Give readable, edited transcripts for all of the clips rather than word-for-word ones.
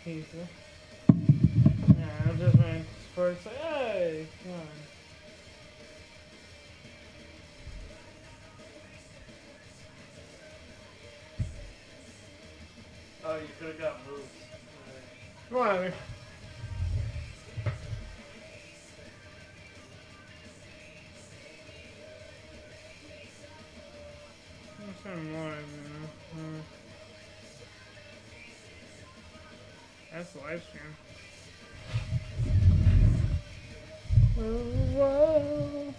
people. Yeah, I'm just waiting for it to say, hey, come on. Oh, you could have got moves. Whatever. That's the live stream. Whoa.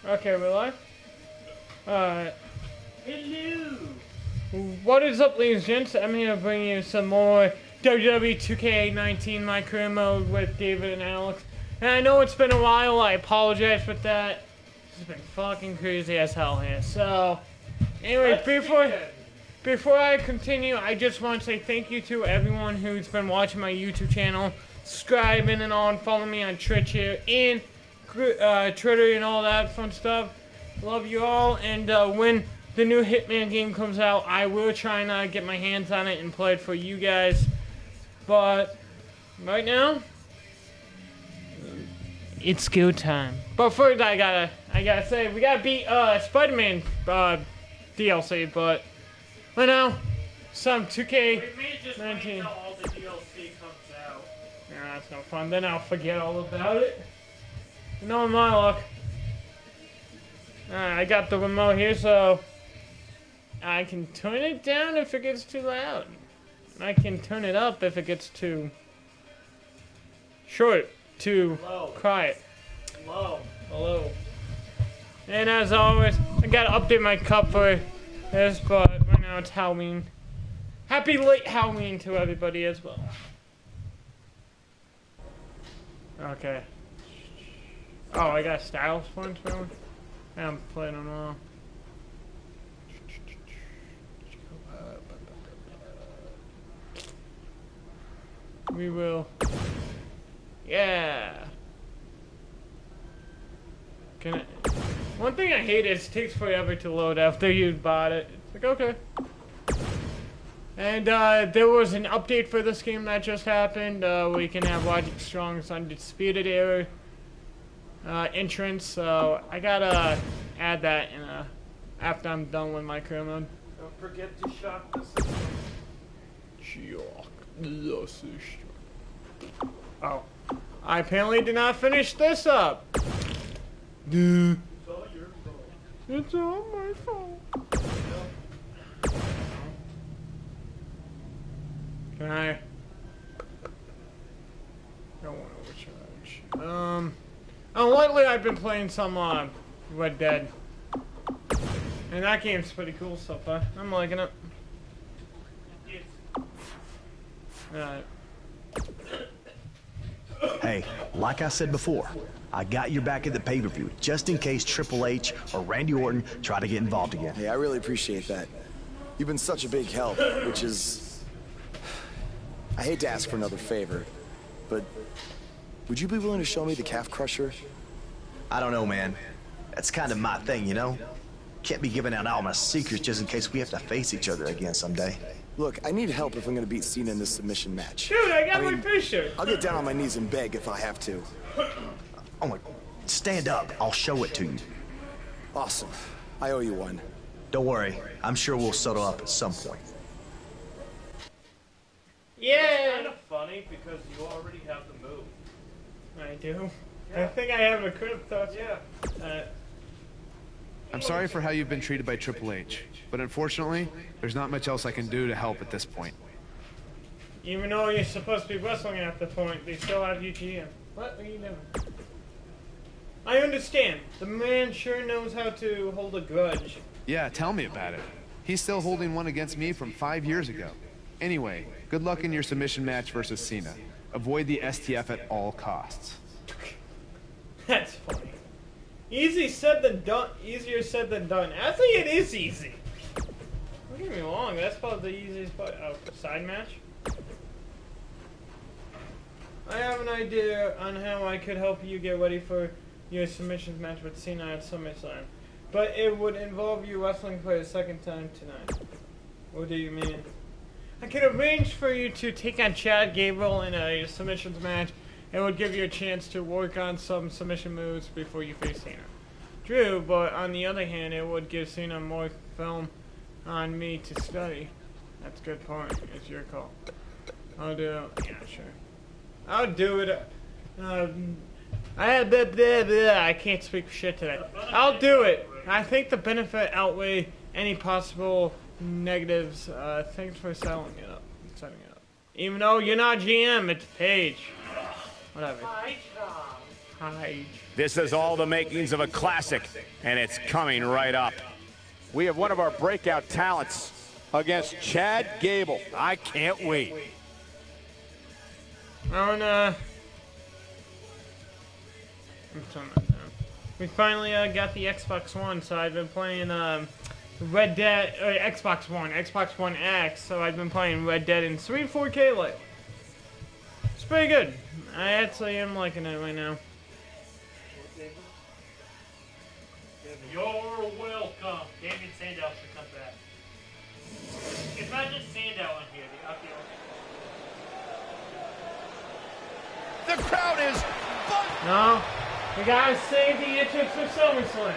Okay, we're live? Alright. Hello! What is up, ladies and gents? I'm here to bring you some more WWE 2K19 My Career Mode with David and Alex. And I know it's been a while, I apologize for that. It's been fucking crazy as hell here. So, anyway, before I continue, I just want to say thank you to everyone who's been watching my YouTube channel, subscribing and all, and following me on Twitch here, and Twitter and all that fun stuff. Love you all, and when the new Hitman game comes out, I will try and get my hands on it and play it for you guys. But right now, it's go time. But first, I gotta say, we gotta beat Spider-Man DLC. But right now, some 2K19. Just wait until all the DLC comes out. Yeah, that's no fun. Then I'll forget all about it. No, my luck. I got the remote here, so I can turn it down if it gets too loud. I can turn it up if it gets too short, too quiet. Low. Hello. And as always, I gotta update my cup for this, but right now it's Halloween. Happy late Halloween to everybody as well. Okay. Oh, I got Styles points going? I'm playing them all. We will. Yeah. Can I? One thing I hate is it takes forever to load after you bought it. It's like, okay. And there was an update for this game that just happened. We can have Logic Strong's Undisputed Era entrance. So I gotta add that in after I'm done with my career mode. Don't forget to shock the system. Shock the system. Oh. I apparently did not finish this up. Dude. It's all your fault. It's all my fault. Can I? Don't want to overcharge. Lately I've been playing some Red Dead. And that game's pretty cool so far. I'm liking it. Alright. Hey, like I said before, I got your back at the pay-per-view, just in case Triple H or Randy Orton try to get involved again. Hey, I really appreciate that. You've been such a big help, which is... I hate to ask for another favor, but would you be willing to show me the calf crusher? I don't know, man. That's kind of my thing, you know? Can't be giving out all my secrets just in case we have to face each other again someday. Look, I need help if I'm gonna beat Cena in this submission match. Dude, I got my picture. I'll get down on my knees and beg if I have to. Oh my... Stand up. I'll show it to you. Awesome. I owe you one. Don't worry. I'm sure we'll settle up at some point. Yeah. It's kind of funny because you already have the move. I do. Yeah. I think I have a crypt though. Yeah. I'm sorry for how you've been treated by Triple H, but unfortunately, there's not much else I can do to help at this point. Even though you're supposed to be wrestling at the point, they still have UGM. What are you doing? I understand. The man sure knows how to hold a grudge. Yeah, tell me about it. He's still holding one against me from 5 years ago. Anyway, good luck in your submission match versus Cena. Avoid the STF at all costs. That's funny. Easy said than done. Easier said than done. Actually, it is easy. Don't get me wrong. That's probably the easiest part. Oh, side match? I have an idea on how I could help you get ready for your submissions match with Cena at SummerSlam. but it would involve you wrestling for the second time tonight. What do you mean? I could arrange for you to take on Chad Gable in a submissions match. It would give you a chance to work on some submission moves before you face Cena. True, but on the other hand, it would give Cena more film on me to study. That's a good point. It's your call. I'll do it. Yeah, sure. I'll do it. I can't speak shit today. I'll do it. I think the benefit outweigh any possible negatives. Thanks for setting it up. Even though you're not GM, it's Paige. Whatever. Hi. This is all the makings of a classic, and it's coming right up. We have one of our breakout talents against Chad Gable. I can't wait. We finally got the Xbox One, so I've been playing Red Dead, Xbox One X, so I've been playing Red Dead in 3 4K lately. It's pretty good. I actually am liking it right now. You're welcome. Damien Sandow should come back. It's not just Sandow in here. The crowd is buzzing. No, we gotta save the entrance for SummerSlam.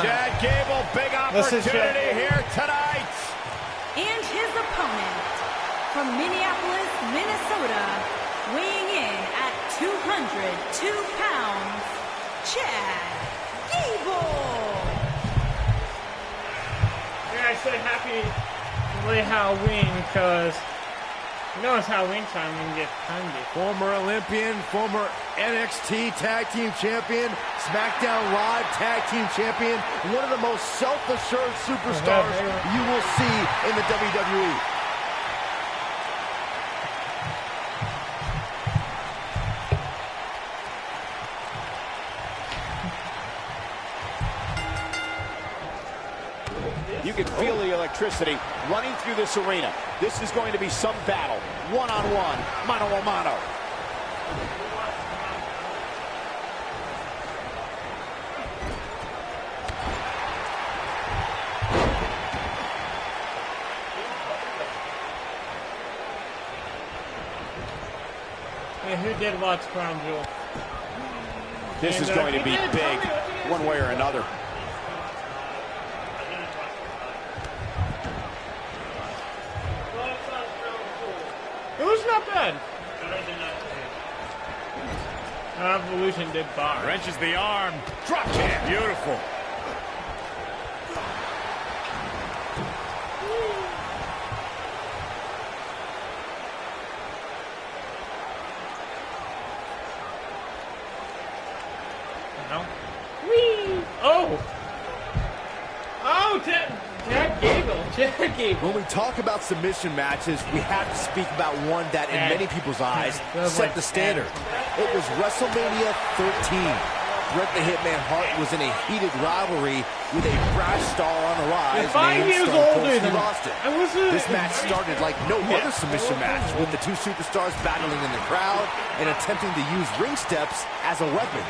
Chad Gable, big opportunity here tonight. And his opponent, from Minneapolis, Minnesota, weighing in at 202 pounds, Chad Gable. Yeah, I said happy late Halloween because you know it's Halloween time when you get hungry. Former Olympian, former NXT Tag Team Champion, SmackDown Live Tag Team Champion, one of the most self-assured superstars you will see in the WWE. You can feel the electricity running through this arena. This is going to be some battle. One-on-one, mano-a-mano. Hey, who did watch Crown Jewel? This is going to be big, one way or another. It was not bad. Evolution did bar. Wrenches the arm. Drop kick. Beautiful. No. Whee! Oh! Oh, Chad Gable. Chad Gable. When we talk about submission matches, we have to speak about one that, in many people's eyes, set the standard. It was WrestleMania 13. Bret the Hitman Hart was in a heated rivalry with a brash star on the rise named Stone Cold Steve Austin. This match started like no other submission match, with the two superstars battling in the crowd and attempting to use ring steps as a weapon.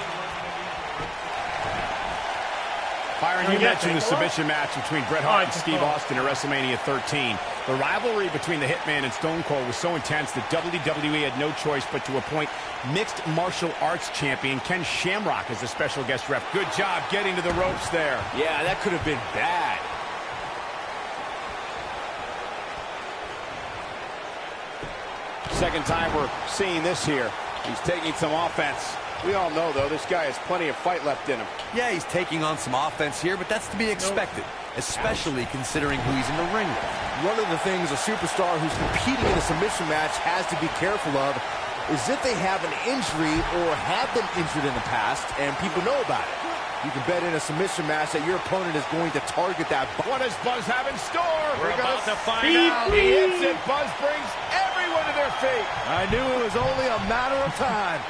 Byron, you mentioned the submission match between Bret Hart and Steve Austin at WrestleMania 13. The rivalry between the Hitman and Stone Cold was so intense that WWE had no choice but to appoint mixed martial arts champion Ken Shamrock as a special guest ref. Good job getting to the ropes there. Yeah, that could have been bad. Second time we're seeing this here. He's taking some offense. We all know, though, this guy has plenty of fight left in him. Yeah, he's taking on some offense here, but that's to be expected, especially considering who he's in the ring with. One of the things a superstar who's competing in a submission match has to be careful of is if they have an injury or have been injured in the past and people know about it. You can bet in a submission match that your opponent is going to target that. What does Buzz have in store? We're about to find out. He hits it. Buzz brings everyone to their feet. I knew it was only a matter of time.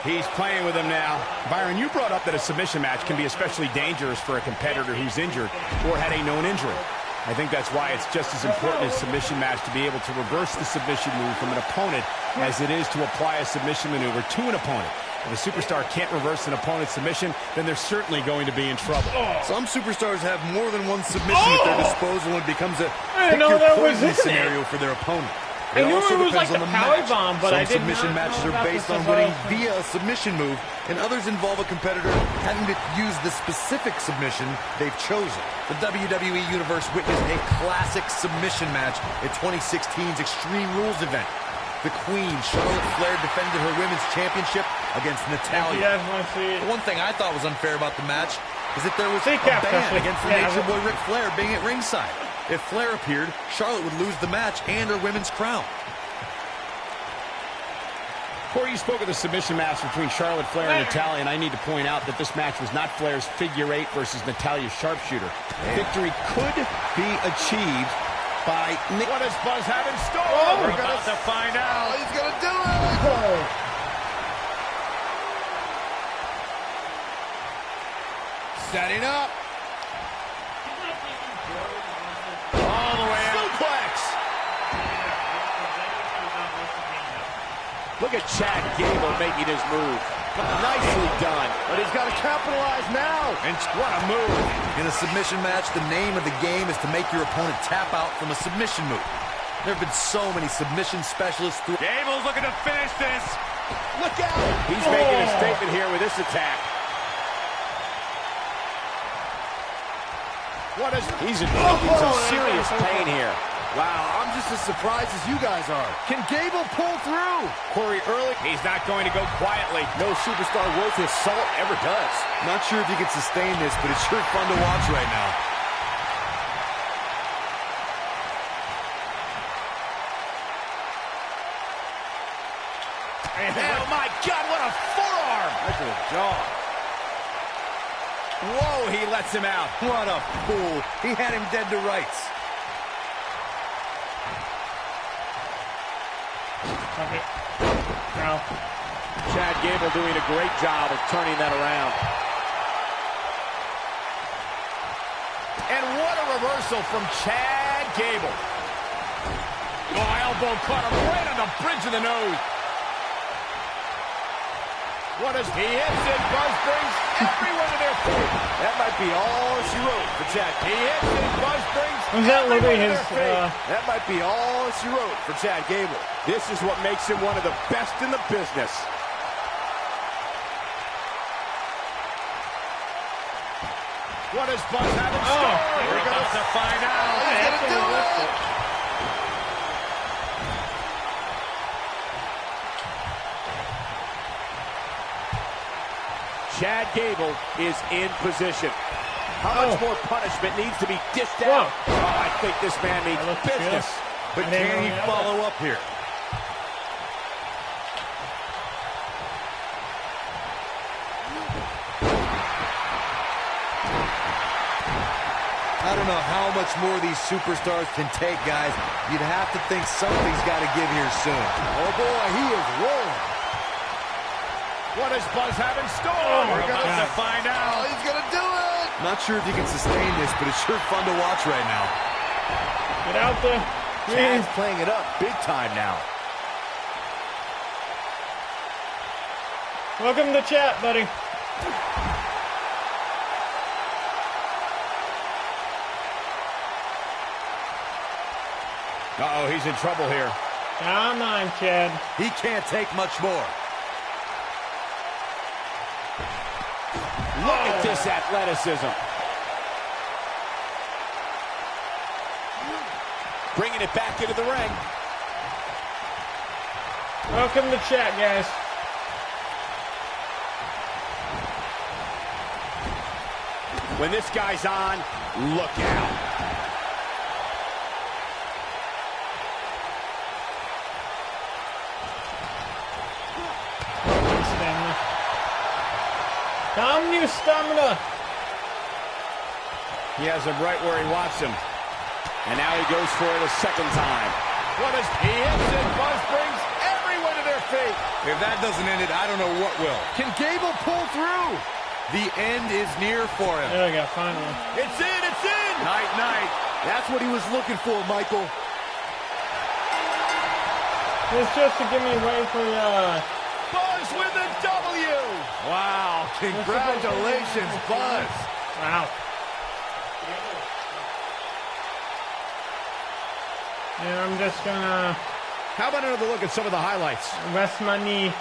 He's playing with him now. Byron, you brought up that a submission match can be especially dangerous for a competitor who's injured or had a known injury. I think that's why it's just as important in a submission match to be able to reverse the submission move from an opponent as it is to apply a submission maneuver to an opponent. If a superstar can't reverse an opponent's submission, then they're certainly going to be in trouble. Some superstars have more than one submission at their disposal and it becomes a pick-your-poison scenario for their opponent. I knew also it was depends like on the the power match. bomb, but I Some did submission not matches know are about based this on as winning well. via a submission move, and others involve a competitor having to use the specific submission they've chosen. The WWE Universe witnessed a classic submission match at 2016's Extreme Rules event. The Queen, Charlotte Flair, defended her women's championship against Natalya. If you guys want to see it. The one thing I thought was unfair about the match is that there was a Calf ban crusher. against the Nature Boy Ric Flair being at ringside. If Flair appeared, Charlotte would lose the match and her women's crown. Corey, you spoke of the submission match between Charlotte Flair and Natalya, and I need to point out that this match was not Flair's figure eight versus Natalya's sharpshooter. Victory could be achieved by Nick. What does Buzz have in store? We're about to find out. He's going to do it! Setting up. All the way out. Suplex. Look at Chad Gable making his move. Nicely done. But he's got to capitalize now. And what a move. In a submission match, the name of the game is to make your opponent tap out from a submission move. There have been so many submission specialists through. Gable's looking to finish this. Look out. He's making a statement here with this attack. He's inflicting some serious pain here. Wow, I'm just as surprised as you guys are. Can Gable pull through? Corey early. He's not going to go quietly. No superstar worth his salt ever does. Not sure if you can sustain this, but it's sure fun to watch right now. Oh, my God, what a forearm. That's a jaw. Whoa, he lets him out. What a fool. He had him dead to rights. Okay. Now. Chad Gable doing a great job of turning that around. And what a reversal from Chad Gable. Oh, elbow caught him right on the bridge of the nose. What is he hits it? Buzz brings everyone to their feet. That might be all she wrote for Chad. He hits it. Buzz brings Was that literally everyone to his, their feet. That might be all she wrote for Chad Gable. This is what makes him one of the best in the business. What does Buzz have in store? We're about to find out. He's going to do it. Chad Gable is in position. How much more punishment needs to be dished out? Oh, I think this man needs business. But can he follow up here? I don't know how much more these superstars can take, guys. You'd have to think something's got to give here soon. Oh, boy, he is rolling. What does Buzz have in store? We're about to find out. He's going to do it. Not sure if you can sustain this, but it's sure fun to watch right now. Get out there. Chad's playing it up big time now. Welcome to chat, buddy. Uh-oh, he's in trouble here. Come on, Chad. He can't take much more. Look at this athleticism. Bringing it back into the ring. Welcome to chat, guys. When this guy's on, look out. New stamina. He has him right where he wants him. And now he goes for it a second time. What is he hits it? Buzz brings everyone to their feet. If that doesn't end it, I don't know what will. Can Gable pull through? The end is near for him. There we go, finally. It's in, it's in! Night, night. That's what he was looking for, Michael. It's just to give me way for Buzz with a W! Wow, congratulations, Buzz. Wow. And I'm just gonna... How about another look at some of the highlights? Rest my knee.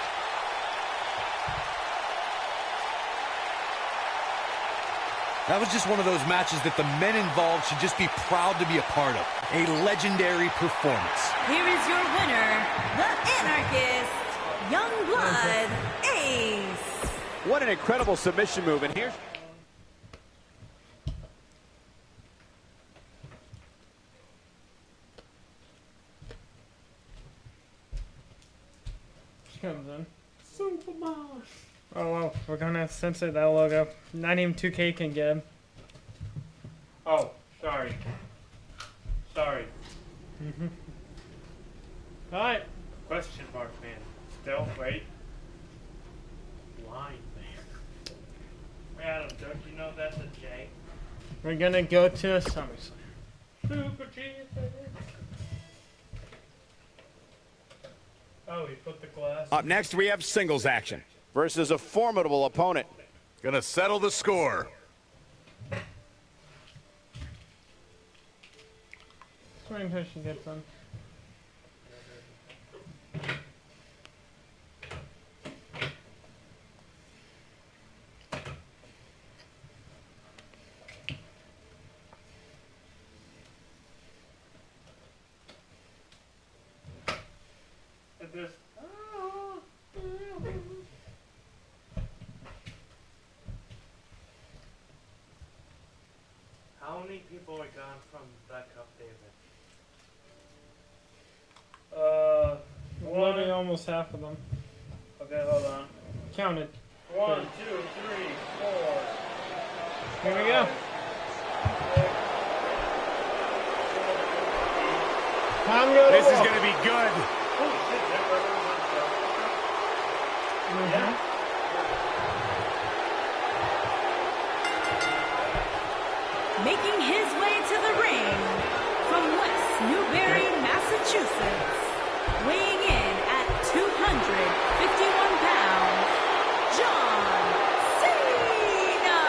That was just one of those matches that the men involved should just be proud to be a part of. A legendary performance. Here is your winner, the Anarchist, Youngblood Ace. What an incredible submission move, and here's... She comes in. Superman. Oh, well, we're gonna censor that logo. Not even 2K can get him. Oh, sorry. Sorry. Alright. Question mark, man. Still, wait. Line, man. Adam, don't you know that's a J? We're gonna go to SummerSlam. Super Genius, oh, he put the glass. Up next, we have singles action. Versus a formidable opponent. Gonna settle the score. Just wait until she gets on. How many people are gone from that cup, David? Literally almost half of them. Okay, hold on. Counted. 1, 2, 3, 4. Here we go. Time goes. This is going to be good. Holy shit, that brother was on the show. Yeah. Making his way to the ring from West Newbury, Massachusetts, weighing in at 251 pounds, John Cena.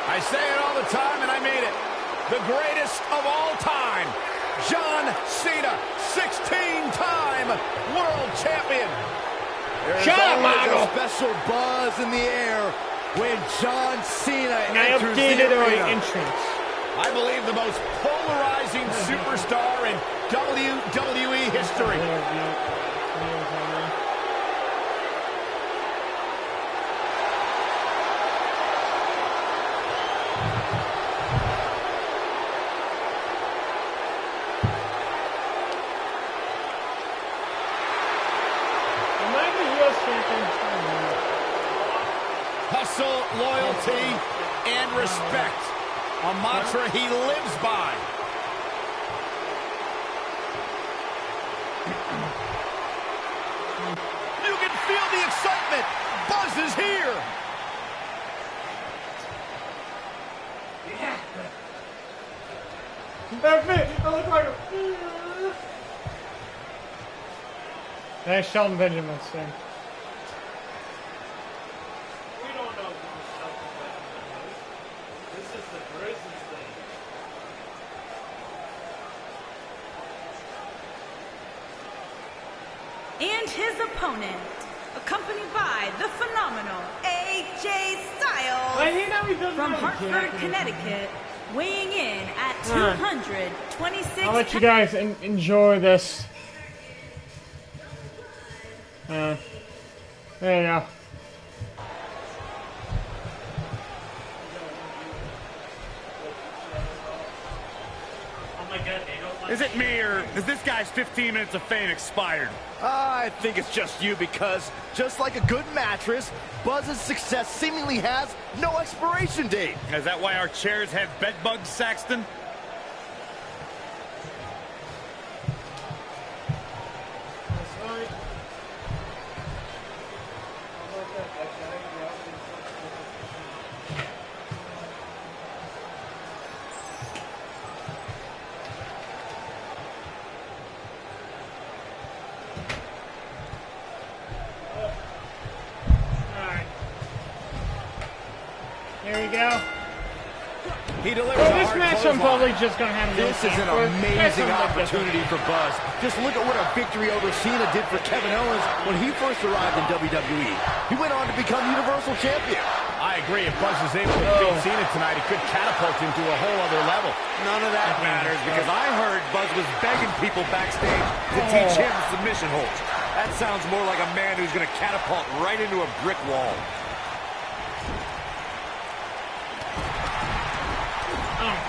I say it all the time, and I mean it. The greatest of all time. John Cena, 16-time world champion. There's always a special buzz in the air when John Cena enters the arena. Entrance. I believe the most polarizing superstar in WWE history. Hustle, loyalty, and respect. A mantra he lives by. You can feel the excitement. Buzz is here. That's me. I look like a... That's Shelton Benjamin's thing. And his opponent, accompanied by the phenomenal AJ Styles from Hartford, Connecticut, weighing in at 226 I'll let you guys enjoy this. There you go. Is it me, or is this guy's 15 minutes of fame expired? I think it's just you, because just like a good mattress, Buzz's success seemingly has no expiration date. Is that why our chairs have bed bugs, Saxton? There you go. He delivers Well, a this hard match I'm probably clothesline. just going to have no This is chance an for. amazing That's something opportunity for Buzz. Just look at what a victory over Cena did for Kevin Owens when he first arrived in WWE. He went on to become Universal Champion. I agree. If Buzz is able to beat Cena tonight, it could catapult him to a whole other level. None of that matters because I heard Buzz was begging people backstage to teach him submission holds. That sounds more like a man who's going to catapult right into a brick wall.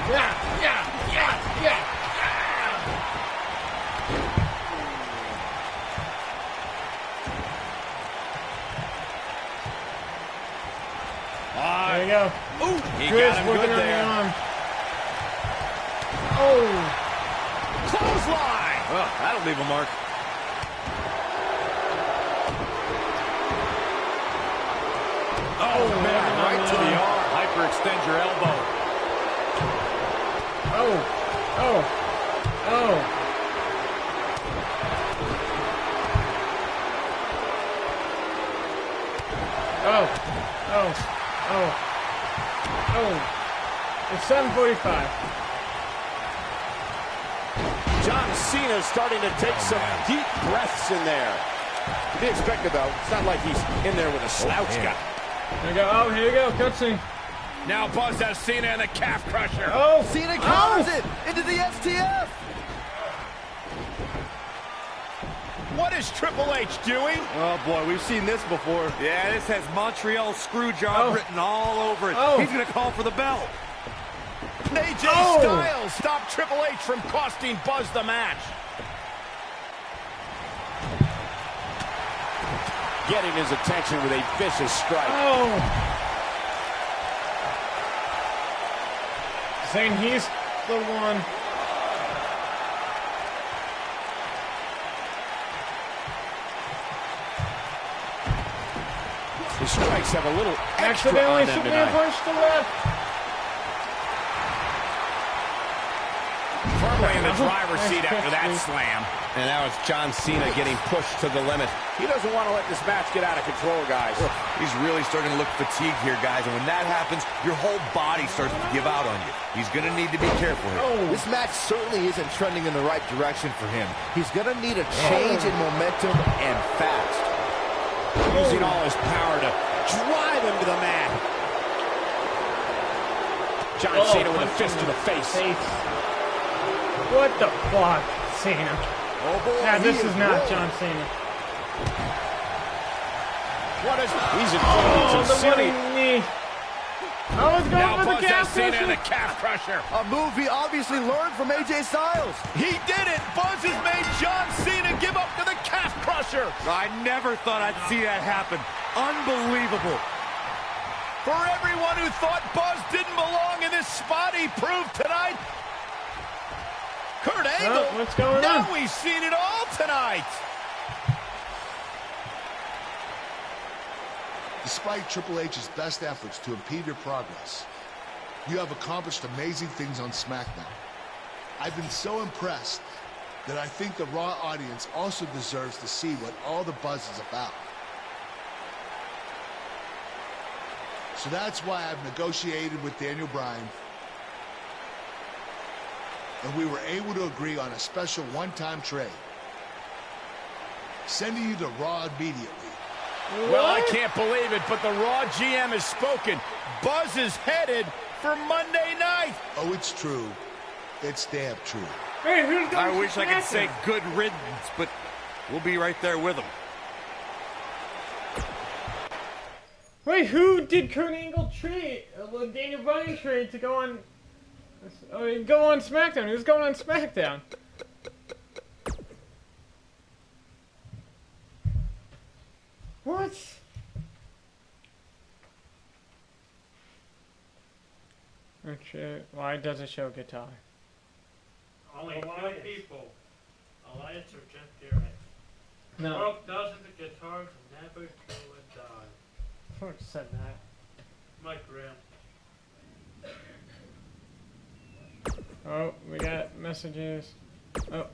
Yeah. There you go. Ooh, he Chris got him working good on the there. arm. Oh. Clothesline. Well, that'll leave a mark. Oh, man, right to the arm. Hyperextend your elbow. Oh. It's 7:45. John Cena's starting to take some deep breaths in there. To be expected, though. It's not like he's in there with a slouch guy. There you go. Oh, here you go. Cutscene. Now Buzz has Cena and the calf crusher. Oh. Cena counters it into the STF. What is Triple H doing? Oh, boy, we've seen this before. Yeah, this has Montreal Screwjob written all over it. He's going to call for the bell. AJ Styles stopped Triple H from costing Buzz the match. Getting his attention with a vicious strike. Saying he's the one. His strikes have a little extra Accidentally on them Superman tonight. punched the left. Firmly in the driver's seat after that slam. And now it's John Cena getting pushed to the limit. He doesn't want to let this match get out of control, guys. He's really starting to look fatigued here, guys. And when that happens, your whole body starts to give out on you. He's going to need to be careful here. This match certainly isn't trending in the right direction for him. He's going to need a change in momentum and fast. Using all his power to drive him to the mat. John Cena with a fist to the face. What the fuck, Cena? Oh boy, Nah, this is not John Cena. What is... He's inflicting some serious... knee. Oh, it's going Now for the Buzz has calf Cena and crusher. the calf crusher. A move he obviously learned from AJ Styles. He did it. Buzz has made John Cena give up to the calf crusher. I never thought I'd see that happen. Unbelievable. For everyone who thought Buzz didn't belong in this spot, he proved tonight. Kurt Angle. What's going now on? we've seen it all tonight. Despite Triple H's best efforts to impede your progress, you have accomplished amazing things on SmackDown. I've been so impressed that I think the Raw audience also deserves to see what all the buzz is about. So that's why I've negotiated with Daniel Bryan, and we were able to agree on a special one-time trade, sending you to Raw immediately. Well, I can't believe it, but the Raw GM has spoken. Buzz is headed for Monday night. Oh, it's true. It's damn true. Hey, who's going I wish I could say good riddance, but we'll be right there with him. Wait, who did Kurt Angle trade? Daniel Bryan trade to go on SmackDown? Who's going on SmackDown? What? Okay, why does it show guitar? Only two people. Alliance or Jeff Jarrett. No. Broke dozens of guitars and never show a dime. Who said that? Mike Graham. Oh, we got messages. Oh.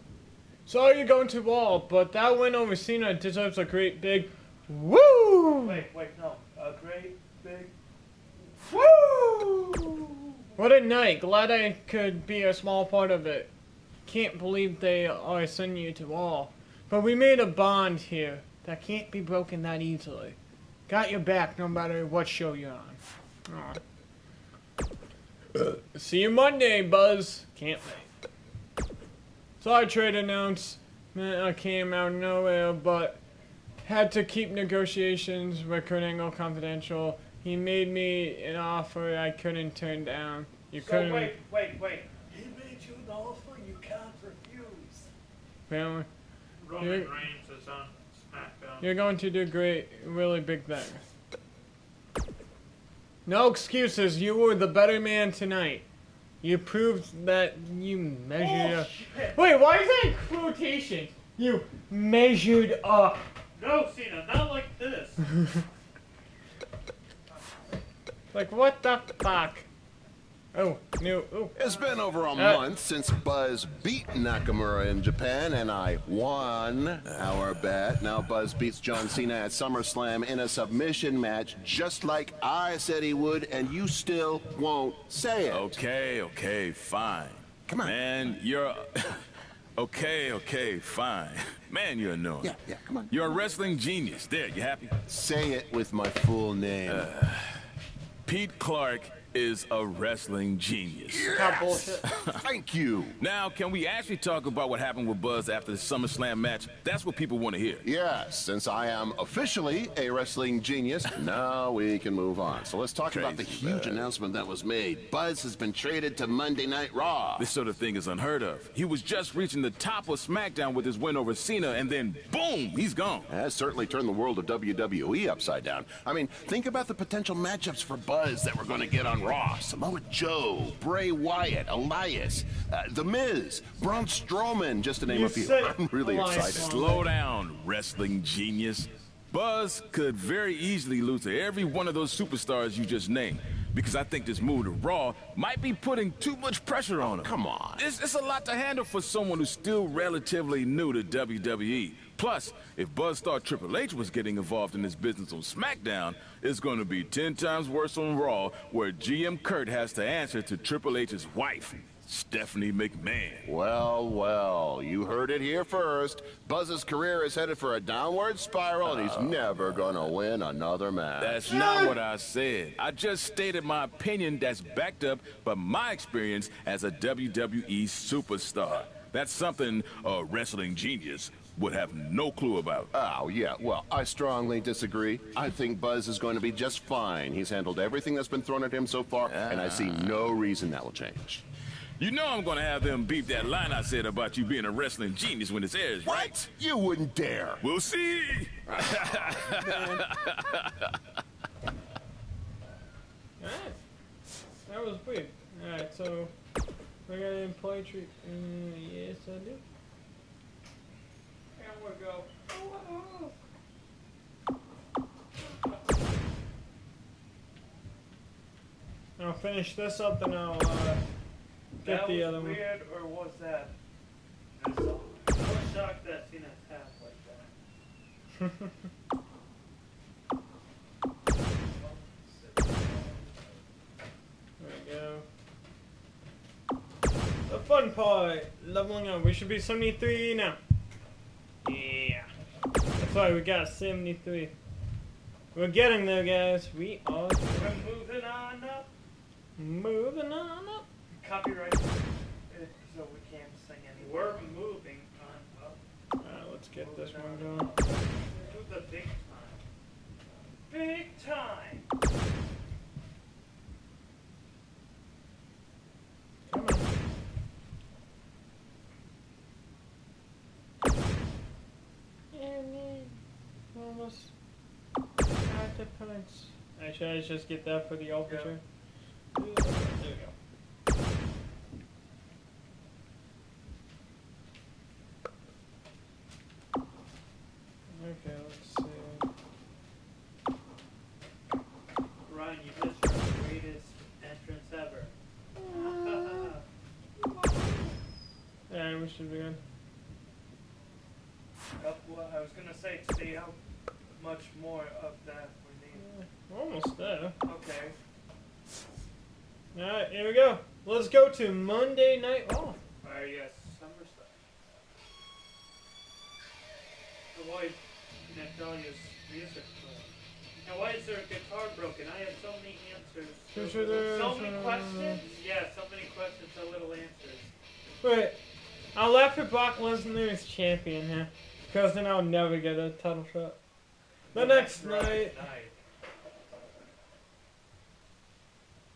Sorry you're going to wall, but that win over Cena deserves a great big woo! Wait, no. A great big... Woo! What a night. Glad I could be a small part of it. Can't believe they are sending you to all. But we made a bond here that can't be broken that easily. Got your back no matter what show you're on. See you Monday, Buzz. Can't wait. Sorry, trade announcement came out of nowhere, but had to keep negotiations with Kurt Angle confidential. He made me an offer I couldn't turn down. You couldn't. Wait. He made you an offer you can't refuse. Family. Roman Reigns is on SmackDown. You're going to do great, really big things. No excuses. You were the better man tonight. You proved that you measured up. Wait, why is that quotation? You measured up. No, Cena, not like this. Like, what the fuck? Oh, new. Oh. It's been over a month since Buzz beat Nakamura in Japan, and I won our bet. Now Buzz beats John Cena at SummerSlam in a submission match, just like I said he would, and you still won't say it. Okay, fine. Come on. Man, you're... Okay, fine. Man, you're annoying. Yeah, come on. You're a wrestling genius. There, you happy? Say it with my full name. Pete Clark is a wrestling genius. Yes! Bullshit. Thank you. Now, can we actually talk about what happened with Buzz after the SummerSlam match? That's what people want to hear. Yes, since I am officially a wrestling genius, now we can move on. So let's talk about the huge announcement that was made. Buzz has been traded to Monday Night Raw. This sort of thing is unheard of. He was just reaching the top of SmackDown with his win over Cena, and then boom, he's gone. That certainly turned the world of WWE upside down. I mean, think about the potential matchups for Buzz that we're going to get on Raw. Samoa Joe, Bray Wyatt, Elias, The Miz, Braun Strowman, just to name a few. I'm really excited. Slow down, wrestling genius. Buzz could very easily lose to every one of those superstars you just named, because I think this move to Raw might be putting too much pressure on him. Come on. It's a lot to handle for someone who's still relatively new to WWE. Plus, if Buzz thought Triple H was getting involved in this business on SmackDown, it's going to be 10 times worse on Raw, where GM Kurt has to answer to Triple H's wife, Stephanie McMahon. Well, you heard it here first. Buzz's career is headed for a downward spiral, and he's never gonna win another match. That's not what I said. I just stated my opinion that's backed up by my experience as a WWE superstar. That's something a wrestling genius would have no clue about. Oh, yeah, well, I strongly disagree. I think Buzz is going to be just fine. He's handled everything that's been thrown at him so far, and I see no reason that will change. You know I'm gonna have them beep that line I said about you being a wrestling genius when this airs, right? What? You wouldn't dare. We'll see. That was weird. Alright, so we're gonna employ treat. Yes, I do. And we'll go. I'll finish this up and I'll get the other one. Was weird, or was that? I was shocked that Cena's half like that. There we go. The fun part, leveling up. We should be 73 now. Yeah. That's why we got 73. We're getting there, guys. We are. We're moving on up. Moving on up. Copyright. So we can't sing anymore. We're moving on up. Alright, let's get this one going. Do the big time. Big time. Come on. Almost at the points. Actually, I just get that for the overture. There we go. Okay, let's see. Ryan, you missed your greatest entrance ever. Alright, we should be good. Well, I was gonna say, see how much more of that we need. We're almost there. Okay. Alright, here we go. Let's go to Monday Night Raw. Alright, yes, SummerSlam. Avoid Natalia's music. Now, why is there a guitar broken? I have so many answers. So many questions? Yeah, so many questions, so little answers. Wait, I'll laugh at Brock Lesnar is champion here. Because then I'll never get a title shot. The next night.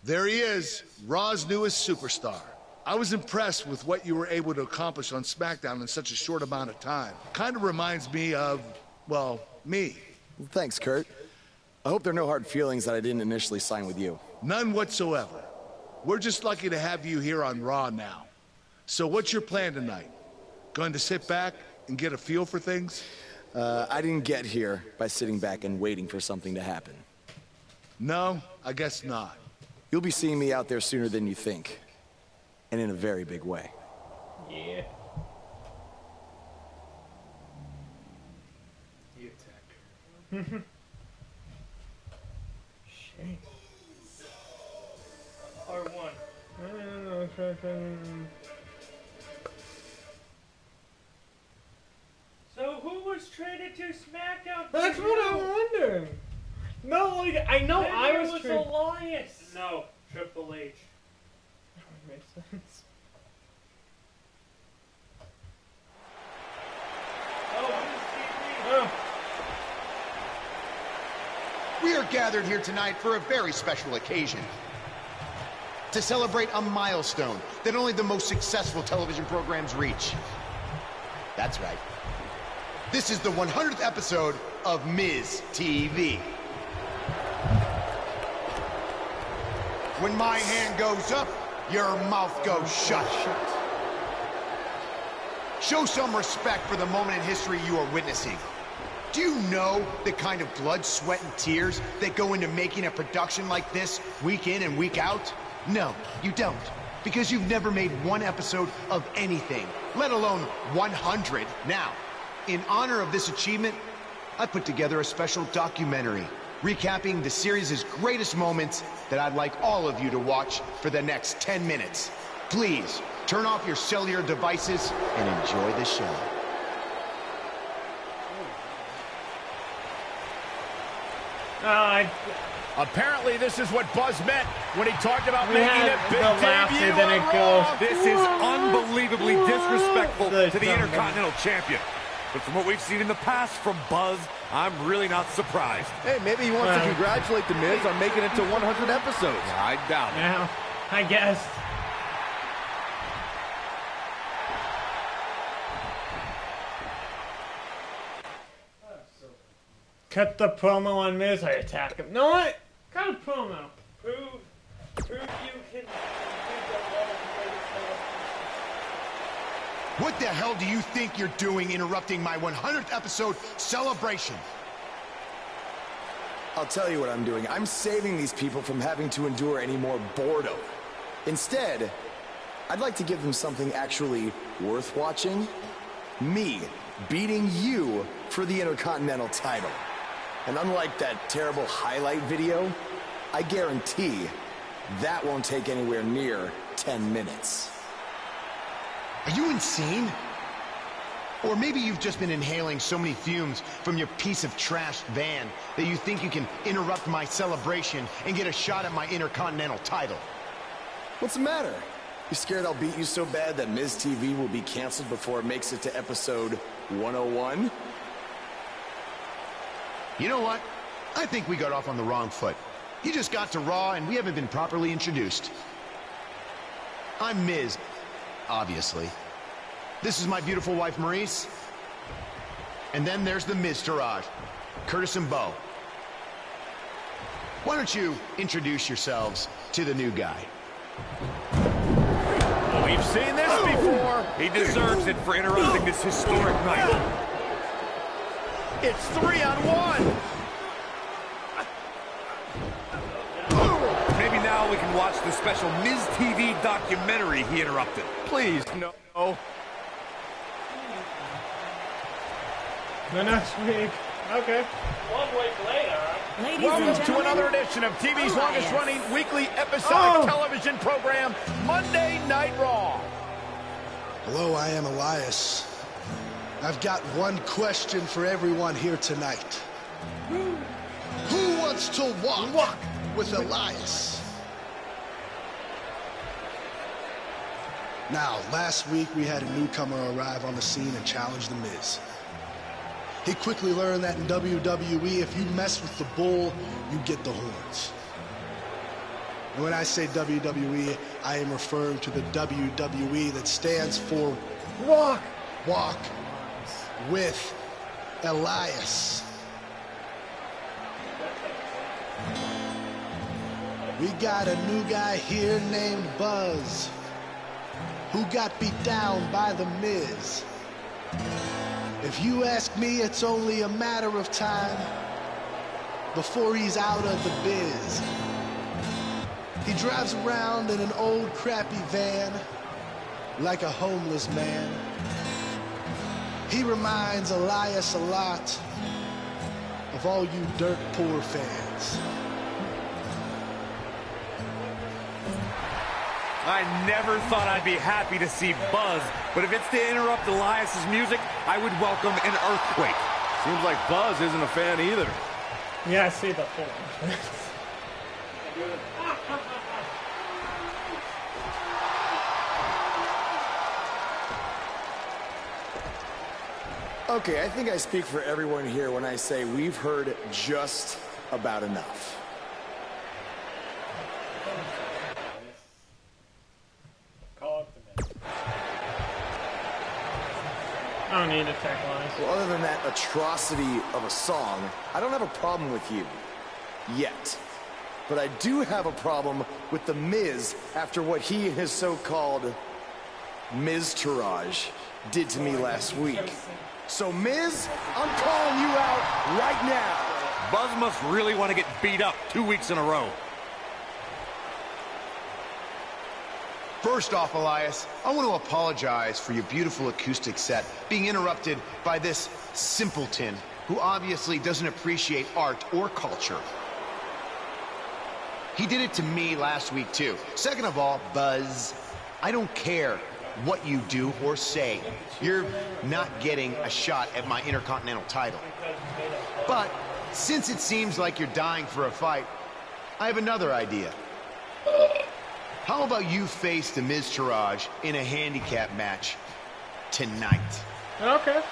There he is, Raw's newest superstar. I was impressed with what you were able to accomplish on SmackDown in such a short amount of time. Kind of reminds me of, well, me. Well, thanks, Kurt. I hope there are no hard feelings that I didn't initially sign with you. None whatsoever. We're just lucky to have you here on Raw now. So what's your plan tonight? Going to sit back and get a feel for things? I didn't get here by sitting back and waiting for something to happen. No, I guess not. You'll be seeing me out there sooner than you think. And in a very big way. Yeah. You attack. R1. So who was traded to SmackDown? That's what I'm wondering. No, like, I know I was traded. Elias. No, Triple H. That makes sense. Oh. We are gathered here tonight for a very special occasion. To celebrate a milestone that only the most successful television programs reach. That's right. This is the 100th episode of Miz TV. When my hand goes up, your mouth goes shut. Show some respect for the moment in history you are witnessing. Do you know the kind of blood, sweat, and tears that go into making a production like this week in and week out? No, you don't. Because you've never made one episode of anything, let alone 100. Now, in honor of this achievement, I put together a special documentary recapping the series' greatest moments that I'd like all of you to watch for the next 10 minutes. Please, turn off your cellular devices and enjoy the show. Apparently, this is what Buzz meant when he talked about making a big debut then it goes. This is unbelievably disrespectful to the Intercontinental Champion. But from what we've seen in the past from Buzz, I'm really not surprised. Hey, maybe he wants to congratulate The Miz on making it to 100 episodes. I doubt it. Now, I guess. Cut the promo on Miz, I attack him. No, what? Cut a promo. Prove you can do the What the hell do you think you're doing interrupting my 100th episode celebration? I'll tell you what I'm doing. I'm saving these people from having to endure any more boredom. Instead, I'd like to give them something actually worth watching. Me beating you for the Intercontinental title. And unlike that terrible highlight video, I guarantee that won't take anywhere near 10 minutes. Are you insane? Or maybe you've just been inhaling so many fumes from your piece of trash van that you think you can interrupt my celebration and get a shot at my Intercontinental title. What's the matter? You scared I'll beat you so bad that Miz TV will be canceled before it makes it to episode 101? You know what? I think we got off on the wrong foot. You just got to Raw and we haven't been properly introduced. I'm Miz, obviously. This is my beautiful wife, Maurice. And then there's the Miztourage, Curtis and Bo. Why don't you introduce yourselves to the new guy? We've seen this before. He deserves it for interrupting this historic night. It's 3-on-1. Maybe now we can watch the special Miz TV documentary he interrupted. Please, no. The next week. Okay. 1 week later. Welcome to another edition of TV's longest-running weekly episodic television program, Monday Night Raw. Hello, I am Elias. I've got one question for everyone here tonight. Who wants to walk with Elias? Now, last week we had a newcomer arrive on the scene and challenge The Miz. He quickly learned that in WWE, if you mess with the bull, you get the horns. And when I say WWE, I am referring to the WWE that stands for Walk with Elias. We got a new guy here named Buzz, who got beat down by The Miz. If you ask me, it's only a matter of time before he's out of the biz. He drives around in an old crappy van like a homeless man. He reminds Elias a lot of all you dirt poor fans. I never thought I'd be happy to see Buzz, but if it's to interrupt Elias's music, I would welcome an earthquake. Seems like Buzz isn't a fan either. Yeah, I see the full. Okay, I think I speak for everyone here when I say we've heard just about enough. I don't need a tech line. Well, other than that atrocity of a song, I don't have a problem with you. Yet. But I do have a problem with The Miz after what he and his so-called Miz Taraj did to me last week. So, Miz, I'm calling you out right now. Buzz must really want to get beat up 2 weeks in a row. First off, Elias, I want to apologize for your beautiful acoustic set being interrupted by this simpleton who obviously doesn't appreciate art or culture. He did it to me last week, too. Second of all, Buzz, I don't care what you do or say. You're not getting a shot at my Intercontinental title. But since it seems like you're dying for a fight, I have another idea. How about you face the Miz Taraj in a handicap match tonight? Okay.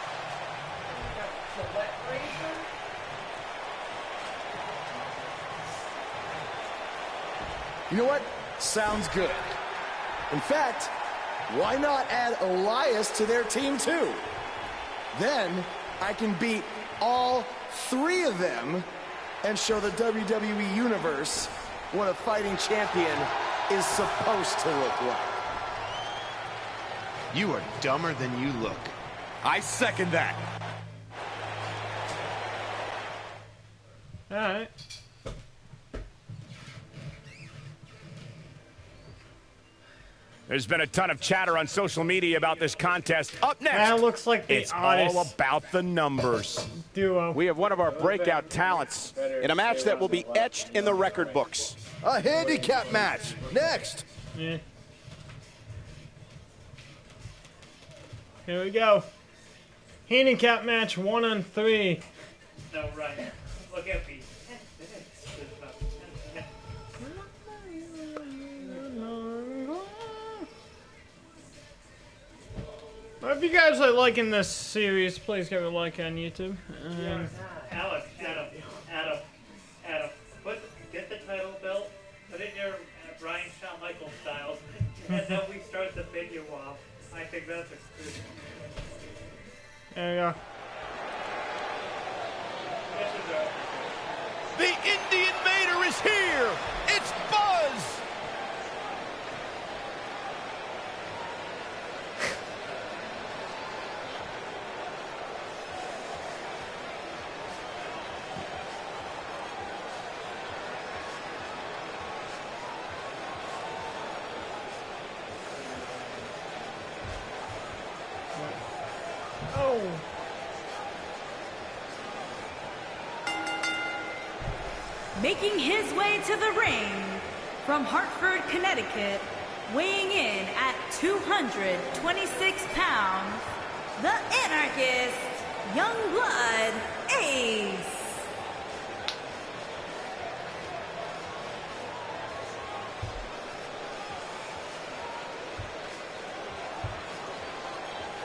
You know what? Sounds good. In fact, why not add Elias to their team too? Then I can beat all 3 of them and show the WWE Universe what a fighting champion is supposed to look like. You are dumber than you look. I second that. All right. There's been a ton of chatter on social media about this contest. Up next, that looks like the it's all about the numbers. Duo. We have one of our breakout talents in a match that will be etched in the record books. A handicap match. Next. Yeah. Here we go. Handicap match 1 on 3. No, right. Look at me. If you guys are liking this series, please give it a like on YouTube. Alex, Adam, get the title belt, put it in your Brian Shawn Michaels style, and then we start the figure off. I think that's a good. There we go. The Indian Mater is here. It's Buzz. Making his way to the ring from Hartford, Connecticut, weighing in at 226 pounds, the Anarchist, Youngblood Ace.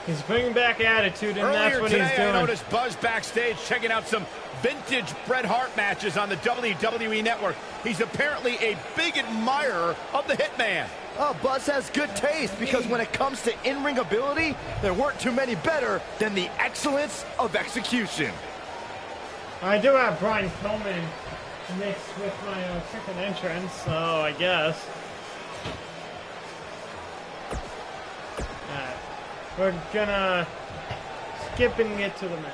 He's bringing back attitude, and that's what he's doing. I noticed Buzz backstage checking out some vintage Bret Hart matches on the WWE Network. He's apparently a big admirer of the Hitman. Oh, Buzz has good taste, because when it comes to in-ring ability, there weren't too many better than the excellence of execution. I do have Brian Pillman mixed with my second entrance, so I guess. We're gonna skip and get to the match.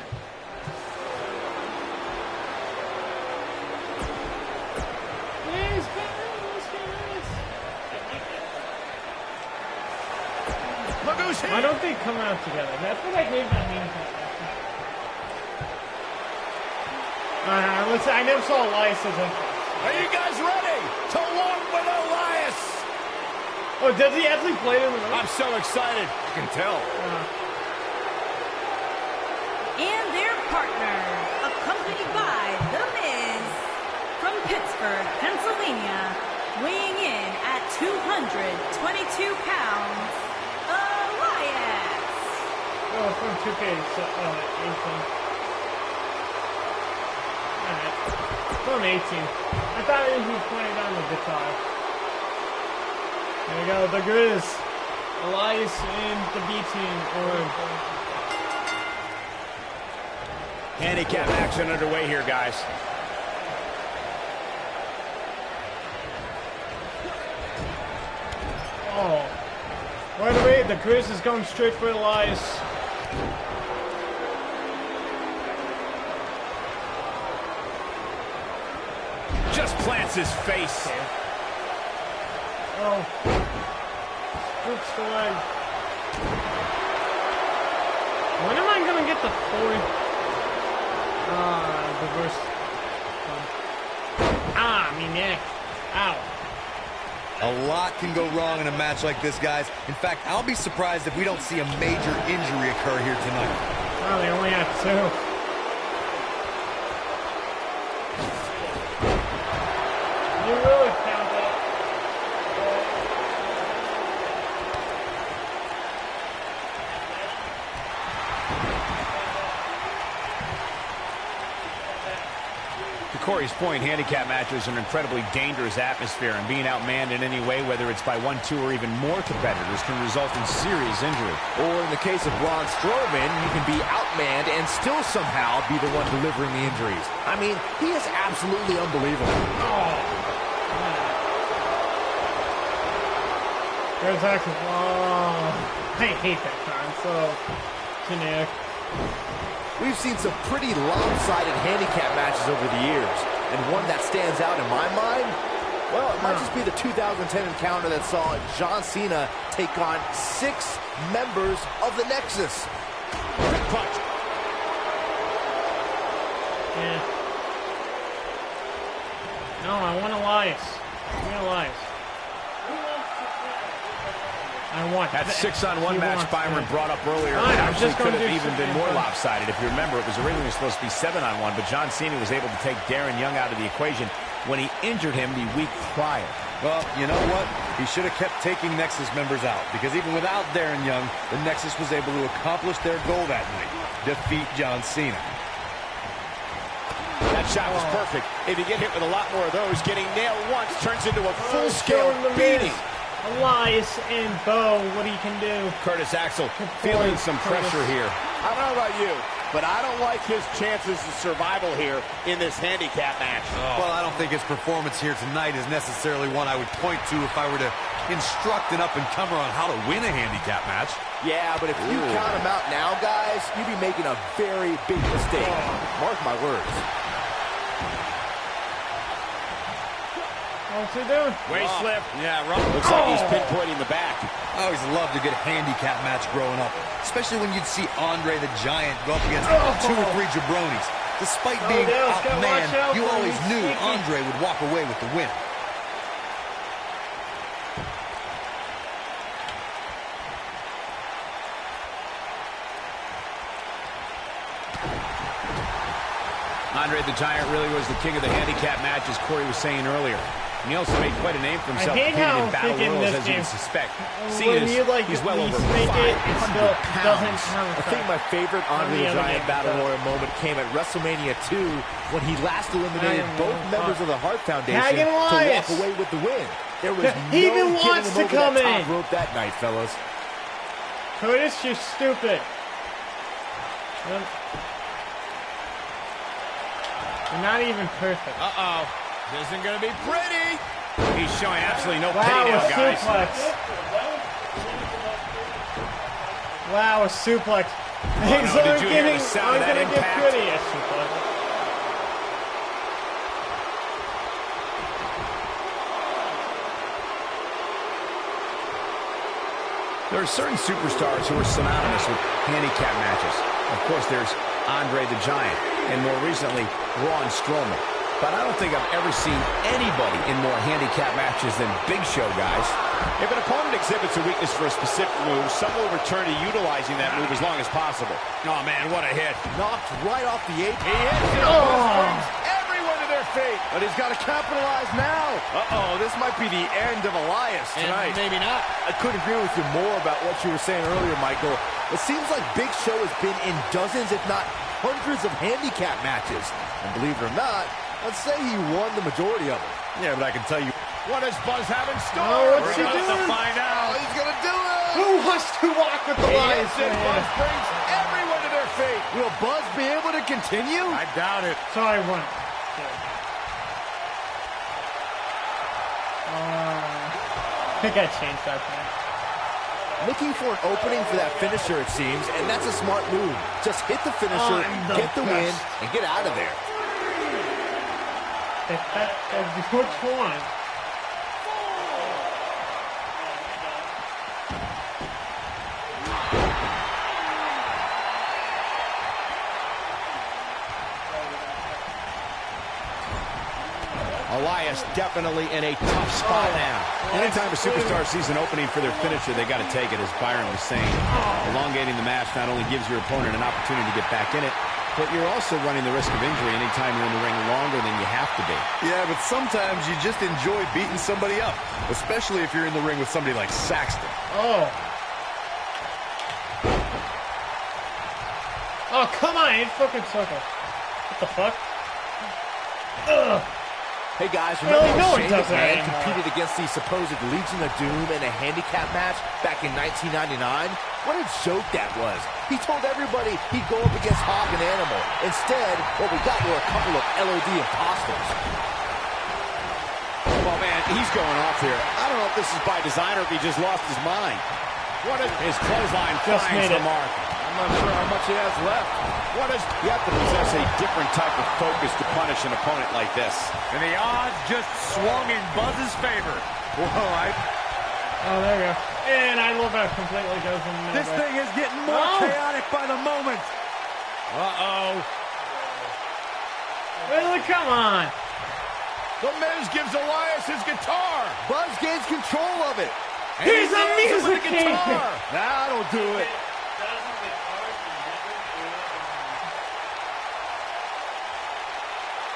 Look who's here. Why don't they come out together? That's what I hate about mean. I never saw Elias as a... Are you guys ready to walk with Elias? Oh, does he actually play in the movie? I'm so excited. I can tell. And their partner, accompanied by The Miz, from Pittsburgh, Pennsylvania, weighing in at 222 pounds, Elias. Oh, from 2K, so, 18. Alright. From 18. I thought he was playing on the guitar. There we go, the Grizz. Elias and the B-Team, or... Handicap action underway here, guys. Oh. Right away, the Grizz is going straight for Elias. Just plants his face. Oh. Oops, the leg. When am I gonna get the fourth? Reverse. Me neck. Ow. A lot can go wrong in a match like this, guys. In fact, I'll be surprised if we don't see a major injury occur here tonight. Oh, they only have 2. You really count that. To Corey's point, handicap matches are an incredibly dangerous atmosphere, and being outmanned in any way, whether it's by 1, 2, or even more competitors, can result in serious injury. Or in the case of Braun Strowman, you can be outmanned and still somehow be the one delivering the injuries. I mean, he is absolutely unbelievable. There's actually... Oh, I hate that concept. Generic. We've seen some pretty lopsided handicap matches over the years, and one that stands out in my mind, well, it might just be the 2010 encounter that saw John Cena take on 6 members of the Nexus. Quick punch. Yeah. No, I want Elias. Give me Elias. I want that 6-on-1 match Byron brought up earlier actually could have even been more lopsided. If you remember, it was originally supposed to be 7-on-1, but John Cena was able to take Darren Young out of the equation when he injured him the week prior. Well, you know what? He should have kept taking Nexus members out, because even without Darren Young, the Nexus was able to accomplish their goal that night, defeat John Cena. That shot was perfect. If you get hit with a lot more of those, getting nailed once turns into a full-scale beating. Elias and Bo, what he can do. Curtis Axel feeling some pressure here. I don't know about you, but I don't like his chances of survival here in this handicap match. Well, I don't think his performance here tonight is necessarily one I would point to if I were to instruct an up-and-comer on how to win a handicap match. Yeah, but if you count him out now, guys, you'd be making a very big mistake. Mark my words. What's he doing? Waist slip. Yeah, wrong. Looks like he's pinpointing the back. I always loved a good handicap match growing up, especially when you'd see Andre the Giant go up against 2 or 3 jabronis. Despite being Dallas, gotta watch outmanned, out you for him. always He's knew sneaky. Andre would walk away with the win. Andre the Giant really was the king of the handicap match, as Corey was saying earlier. And he also made quite a name for himself I hate competing how in battle freaking royals, this as you game, would suspect. when you like He's well over make 500 it, it still doesn't pounds. count. I think my favorite Andre the Giant Battle Royal moment came at WrestleMania 2 when he last eliminated both members of the Hart Foundation Tag and to walk Elias. away with the win. There was He no even getting wants him to over come that top in. rope that night, fellas. Curtis, you're stupid. You're not even perfect. Uh-oh. This isn't going to be pretty. He's showing absolutely no Wow, pity a now, guys. suplex. Wow, a suplex. Things no, did aren't you hear the getting, sound aren't of that gonna get impact? pretty. A suplex. There are certain superstars who are synonymous with handicap matches. Of course, there's Andre the Giant, and more recently, Braun Strowman. But I don't think I've ever seen anybody in more handicap matches than Big Show, guys. If an opponent exhibits a weakness for a specific move, some will return to utilizing that move as long as possible. Oh, man, what a hit. Knocked right off the apron. He hits it. Brings everyone to their feet. But he's got to capitalize now. Uh-oh, this might be the end of Elias tonight. And maybe not. I couldn't agree with you more about what you were saying earlier, Michael. It seems like Big Show has been in dozens, if not hundreds of handicap matches. And believe it or not, I'd say he won the majority of them. Yeah, but I can tell you. What does Buzz have in store? Oh, what's he We're about doing? to find out. He's going to do it! Who wants to walk with the He lions? hits it. Buzz brings everyone to their feet. Will Buzz be able to continue? I doubt it. Sorry, one. I think I changed that thing. Looking for an opening for that finisher, it seems, and that's a smart move. Just hit the finisher, get the win, and get out of there. Which one? Elias definitely in a tough spot now. Anytime a superstar sees an opening for their finisher, they got to take it, as Byron was saying. Elongating the match not only gives your opponent an opportunity to get back in it, but you're also running the risk of injury anytime you're in the ring longer than you have to be. Yeah, but sometimes you just enjoy beating somebody up, especially if you're in the ring with somebody like Saxton. Oh. Oh, come on, it's fucking circle. What the fuck? Ugh. Hey guys, Well, remember no when one Shane does that McMahon anymore. competed against the supposed Legion of Doom in a handicap match back in 1999? What a joke that was. He told everybody he'd go up against Hog and Animal. Instead, what we got were a couple of LOD imposters. Well, man, he's going off here. I don't know if this is by design or if he just lost his mind. What is his clothesline Just finds made the it. mark. I'm not sure how much he has left. What is, you have to possess a different type of focus to punish an opponent like this. And the odds just swung in Buzz's favor. Well, Oh, there we go. And I love how it completely goes in the This thing is getting more chaotic by the moment. Uh-oh. Really? Come on. The Miz gives Elias his guitar. Buzz gains control of it. And He's he a nails it with music the king. guitar. nah, don't do it.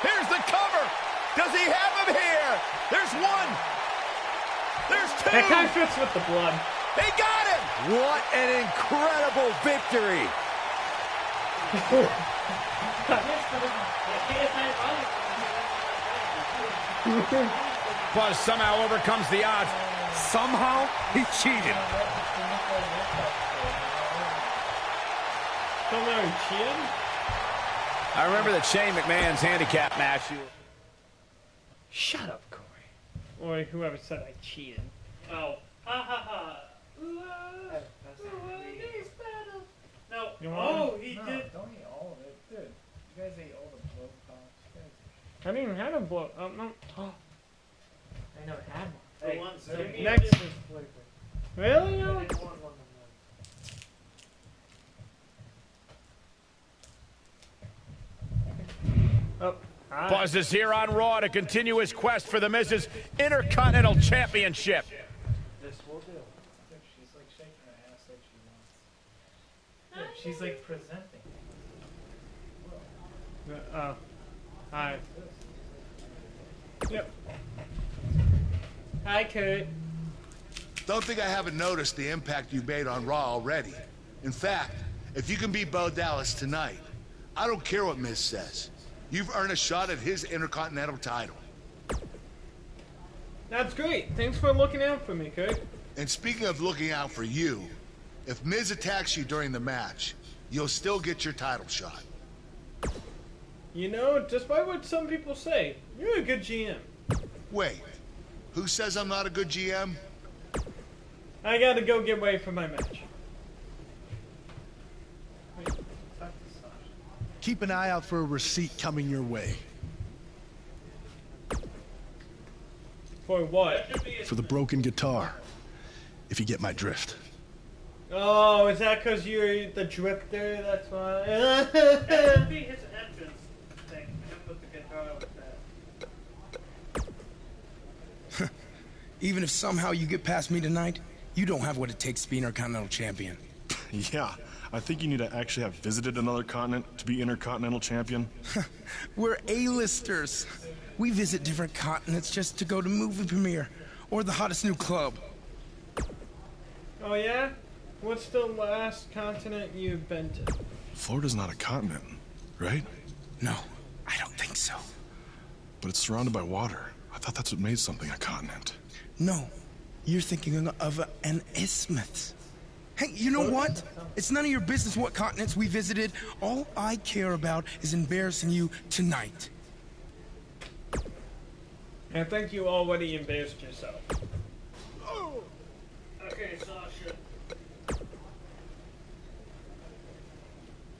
Here's the cover. Does he have him here? There's one. There's two. That kind of fits with the blood. He got him. What an incredible victory. Buzz somehow overcomes the odds. Somehow, he cheated. Somehow he cheated? I remember that Shane McMahon's handicap match. Shut up, Corey. Or whoever said I cheated. Oh. Ha ha ha. No. You want Oh, it? he No, did. don't eat all of it. Dude, you guys ate all the blow pops. I didn't even have a blow. No. Oh. I never had one. Hey, so give me a next. different flavor. Really? I No? didn't want one of them. Oh, right. Buzz is here on Raw to continue his quest for the Miz's Intercontinental Championship. This will do. She's like shaking her ass like she wants. Yeah, she's like presenting. Oh. Hi. Yep. Hi, Kurt. Don't think I haven't noticed the impact you've made on Raw already. In fact, if you can beat Bo Dallas tonight, I don't care what Miz says. You've earned a shot at his Intercontinental title. That's great. Thanks for looking out for me, Kurt. And speaking of looking out for you, if Miz attacks you during the match, you'll still get your title shot. You know, despite what some people say, you're a good GM. Wait, who says I'm not a good GM? I gotta go get ready for my match. Keep an eye out for a receipt coming your way. For what? For the broken guitar, if you get my drift. Oh, is that because you're the drifter? That's why. That should be his entrance thing. Him with the guitar like that. Even if somehow you get past me tonight, you don't have what it takes to be Intercontinental Champion. Yeah, I think you need to actually have visited another continent to be Intercontinental Champion. We're A-listers. We visit different continents just to go to movie premiere or the hottest new club. Oh yeah? What's the last continent you've been to? Florida's not a continent, right? No, I don't think so. But it's surrounded by water. I thought that's what made something a continent. No, you're thinking of an isthmus. Hey, you know what? It's none of your business what continents we visited. All I care about is embarrassing you tonight. I think you already embarrassed yourself. Okay, Sasha.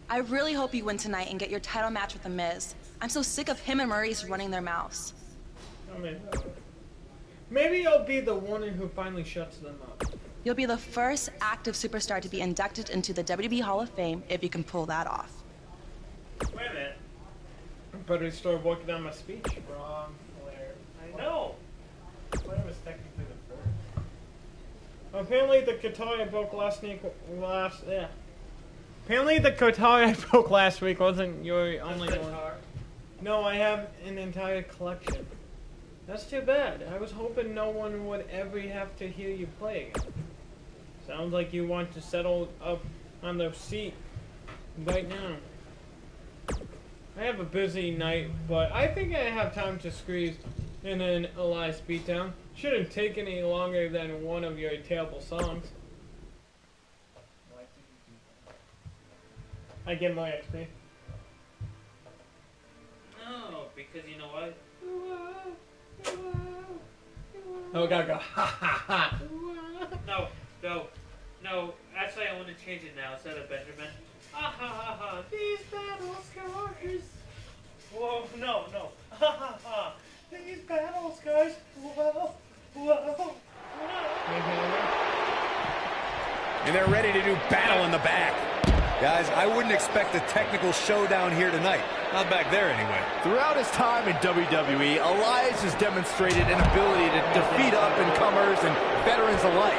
I really hope you win tonight and get your title match with The Miz. I'm so sick of him and Maurice running their mouths. I mean, maybe I'll be the one who finally shuts them up. You'll be the first active superstar to be inducted into the WWE Hall of Fame if you can pull that off. Wait a minute. Better start working on my speech. Wrong, Flair. I know. Flair was technically the first. Apparently the guitar I broke Apparently the guitar I broke last week wasn't your only one. No, I have an entire collection. That's too bad. I was hoping no one would ever have to hear you play again. Sounds like you want to settle up on the seat right now. I have a busy night, but I think I have time to squeeze in an Elias beatdown. Shouldn't take any longer than one of your terrible songs. I get my XP. No, because you know what? Oh, gotta go. Ha ha ha. No. Actually, I want to change it now instead of Benjamin. Ha ha ha ha. These battle scars. Whoa, no. Ha ha ha. These battle scars. Whoa. And they're ready to do battle in the back. Guys, I wouldn't expect a technical showdown here tonight. Not back there, anyway. Throughout his time in WWE, Elias has demonstrated an ability to defeat up-and-comers and veterans alike.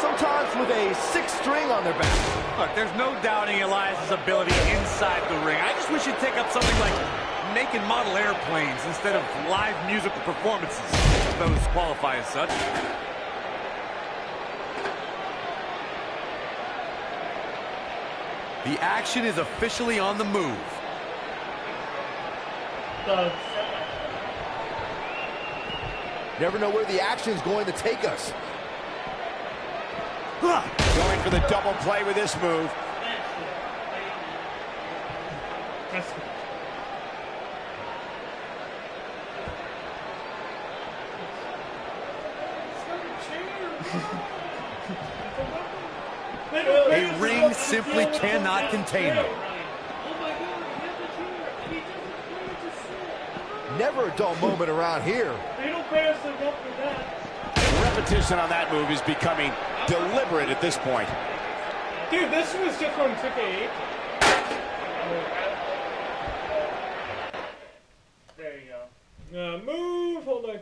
Sometimes with a sixth string on their back. Look, there's no doubting Elias' ability inside the ring. I just wish he'd take up something like making model airplanes instead of live musical performances. If those qualify as such. The action is officially on the move. Never know where the action is going to take us. Going for the double play with this move. A ring simply cannot contain him. Never a dull moment around here. They don't pay us enough for that. Repetition on that move is becoming deliberate at this point. Dude, this was just from 2K8.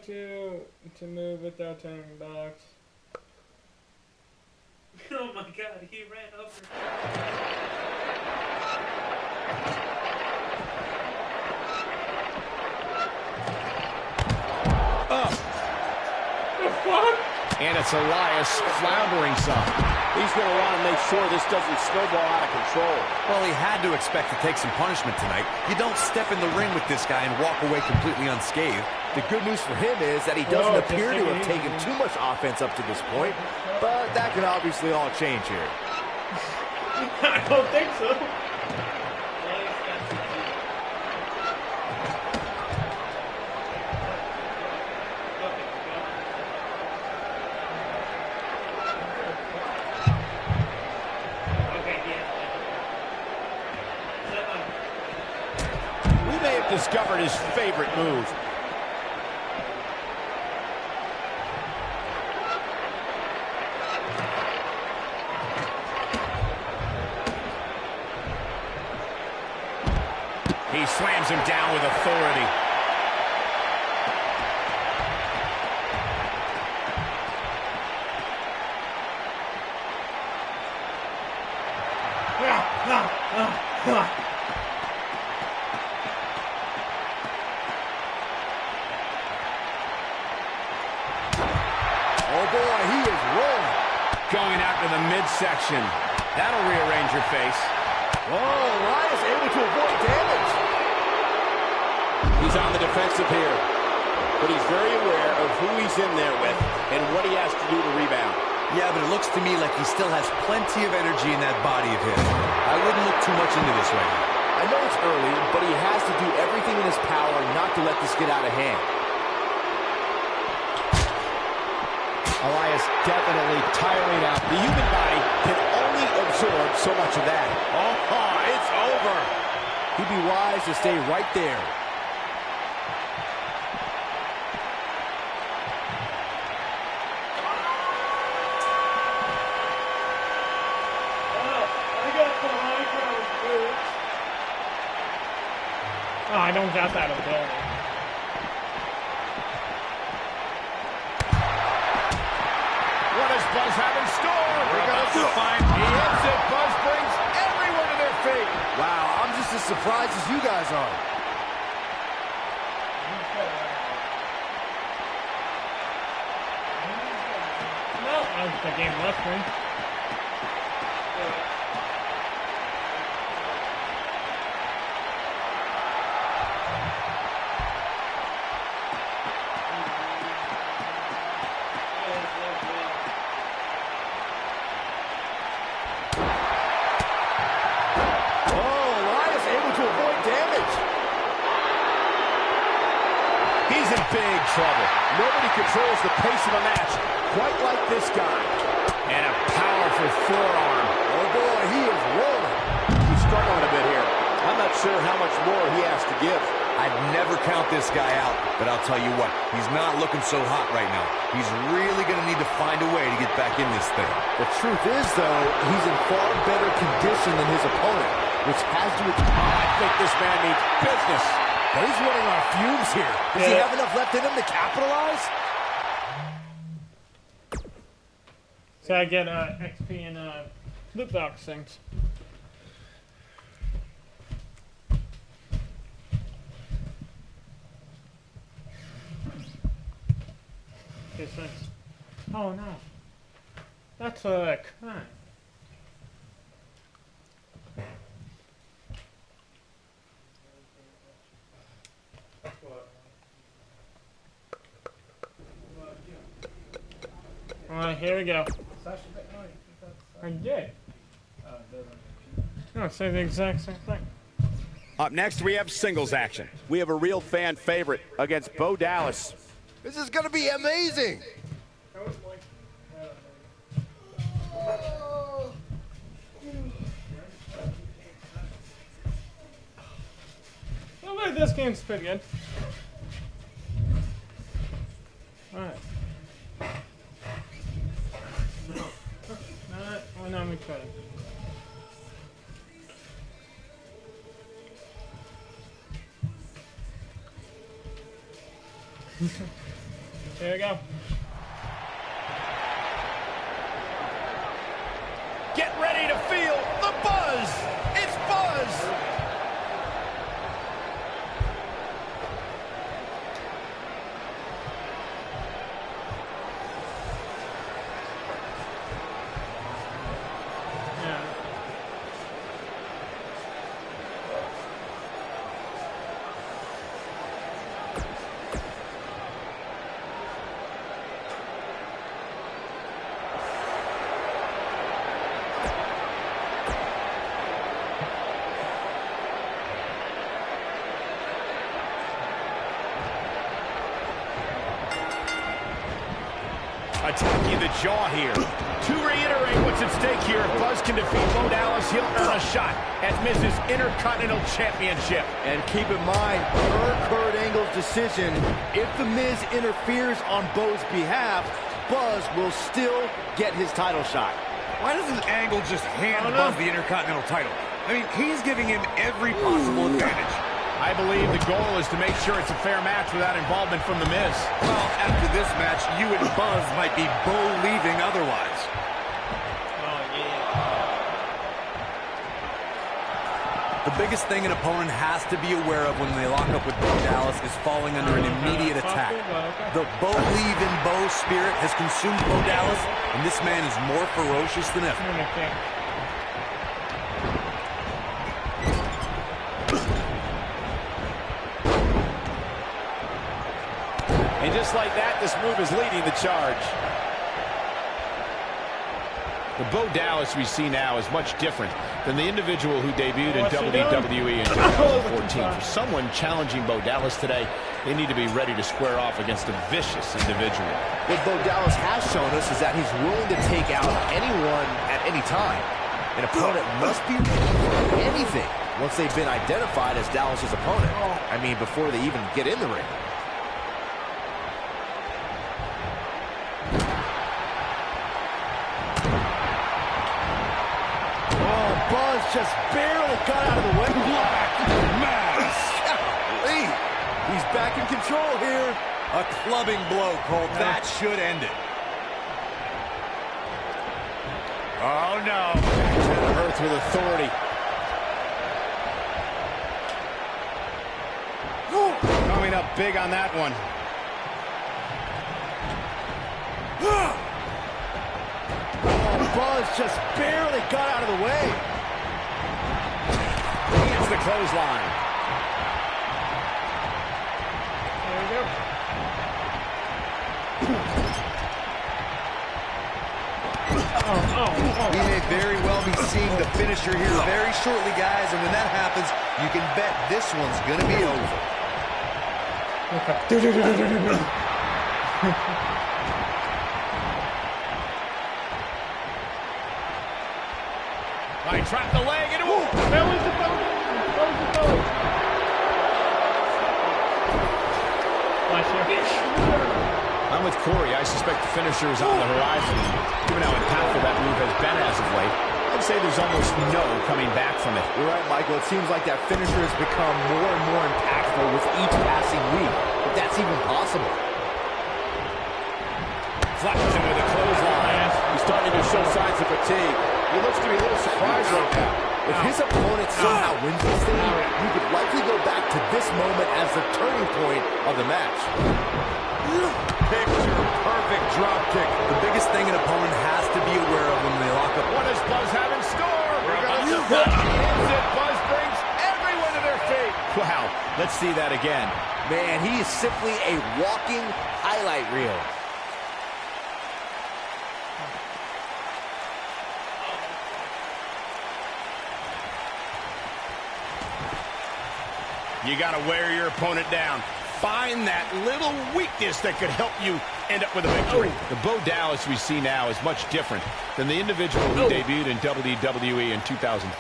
to move without turning back. Oh my God, he ran over. And it's Elias floundering some. He's going to want to make sure this doesn't snowball out of control. Well, he had to expect to take some punishment tonight. You don't step in the ring with this guy and walk away completely unscathed. The good news for him is that he doesn't appear to have taken too much offense up to this point, but that could obviously all change here. I don't think so. We may have discovered his favorite move. He slams him down with authority. Oh boy, he is rolling. Going out to the midsection. That'll rearrange your face. Oh, Elias able to avoid damage. He's on the defensive here, but he's very aware of who he's in there with and what he has to do to rebound. Yeah, but it looks to me like he still has plenty of energy in that body of his. I wouldn't look too much into this right now. I know it's early, but he has to do everything in his power not to let this get out of hand. Elias definitely tiring out. The human body can only absorb so much of that. Oh, it's over. He'd be wise to stay right there. Oh, I don't got that ability. What does Buzz have in store? We're going to find. He hits it. Buzz brings everyone to their feet. Wow, I'm just as surprised as you guys are. No, that's the game left me. Big trouble. Nobody controls the pace of a match quite like this guy. And a powerful forearm. Oh boy, he is rolling. He's struggling a bit here. I'm not sure how much more he has to give. I'd never count this guy out, but I'll tell you what, he's not looking so hot right now. He's really going to need to find a way to get back in this thing. The truth is, though, he's in far better condition than his opponent, which has to... I think this man needs business. But he's running on fumes here. Does he have enough left in him to capitalize? So I get XP and loot box things. Okay, thanks. Oh no. That's a crime. Alright, here we go. I did. No, say the exact same thing. Up next, we have singles action. We have a real fan favorite against Bo Dallas. This is going to be amazing. Oh, wait, this game's pretty good. Alright. Oh, no, me try. Here we go. Get ready to feel the buzz. It's Buzz. Attacking the jaw here. To reiterate what's at stake here, if Buzz can defeat Bo Dallas, he'll earn a shot at Miz's Intercontinental Championship. And keep in mind, per Kurt Angle's decision, if The Miz interferes on Bo's behalf, Buzz will still get his title shot. Why doesn't Angle just hand Buzz the Intercontinental title? I mean, he's giving him every possible advantage. I believe the goal is to make sure it's a fair match without involvement from The Miz. Well, after this match, you and Buzz might be Bo leaving otherwise. Oh, yeah. The biggest thing an opponent has to be aware of when they lock up with Bo Dallas is falling under an immediate attack. The Bo leave in Bo spirit has consumed Bo Dallas, and this man is more ferocious than ever. And just like that, this move is leading the charge. The Bo Dallas we see now is much different than the individual who debuted in WWE in 2014. For someone challenging Bo Dallas today, they need to be ready to square off against a vicious individual. What Bo Dallas has shown us is that he's willing to take out anyone at any time. An opponent must be ready for anything once they've been identified as Dallas's opponent. I mean, before they even get in the ring. Buzz just barely got out of the way. Black Mass. Golly. He's back in control here. A clubbing blow, Colt. That should end it. Oh, no. Back to the earth with authority. Coming up big on that one. Oh, Buzz just barely got out of the way. Here's the clothesline. There we go. We may very well be seeing the finisher here very shortly, guys, and when that happens, you can bet this one's gonna be over. Right, trap the leg into it. That was the bone. That was the bone. I'm with Corey. I suspect the finisher is on the horizon. Given how impactful that move has been as of late, I'd say there's almost no coming back from it. You're right, Michael. It seems like that finisher has become more and more impactful with each passing week. If that's even possible. Flashes him with a clothesline. He's starting to show signs of fatigue. He looks to be a little surprised right now. If his opponent somehow wins this thing, we could likely go back to this moment as the turning point of the match. Picture-perfect drop kick. The biggest thing an opponent has to be aware of when they lock up. What does Buzz have in store? We're about to Buzz brings everyone to their feet. Wow, let's see that again. Man, he is simply a walking highlight reel. You got to wear your opponent down. Find that little weakness that could help you end up with a victory. The Bo Dallas we see now is much different than the individual who debuted in WWE in 2014.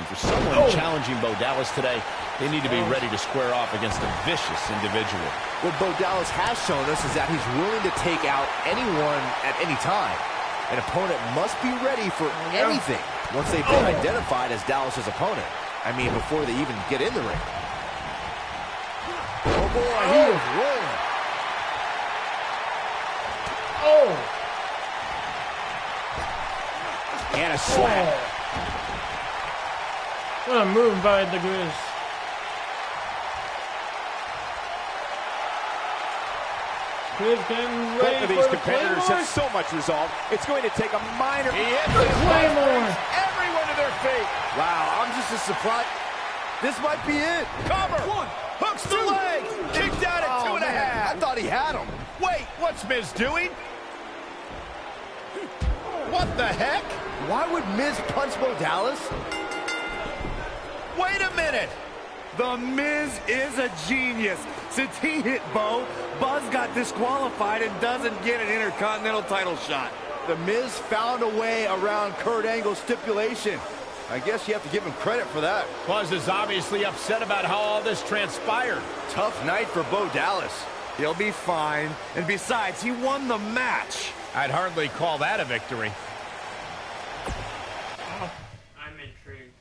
For someone challenging Bo Dallas today, they need to be ready to square off against a vicious individual. What Bo Dallas has shown us is that he's willing to take out anyone at any time. An opponent must be ready for anything once they've been identified as Dallas's opponent. I mean, before they even get in the ring. Oh boy, he is rolling. Oh! And a slap. Oh. What a move by the Miz. Both of these competitors have so much resolve. It's going to take a minor. He hits the Claymore. Everyone to their feet. Wow, I'm just as surprised. This might be it. Cover. One. Hooks the leg. Kicked out at 2.5. I thought he had him. Wait, what's Miz doing? What the heck? Why would Miz punch Bo Dallas? Wait a minute. The Miz is a genius. Since he hit Bo, Buzz got disqualified and doesn't get an Intercontinental title shot. The Miz found a way around Kurt Angle's stipulation. I guess you have to give him credit for that. Buzz is obviously upset about how all this transpired. Tough night for Bo Dallas. He'll be fine. And besides, he won the match. I'd hardly call that a victory. I'm intrigued.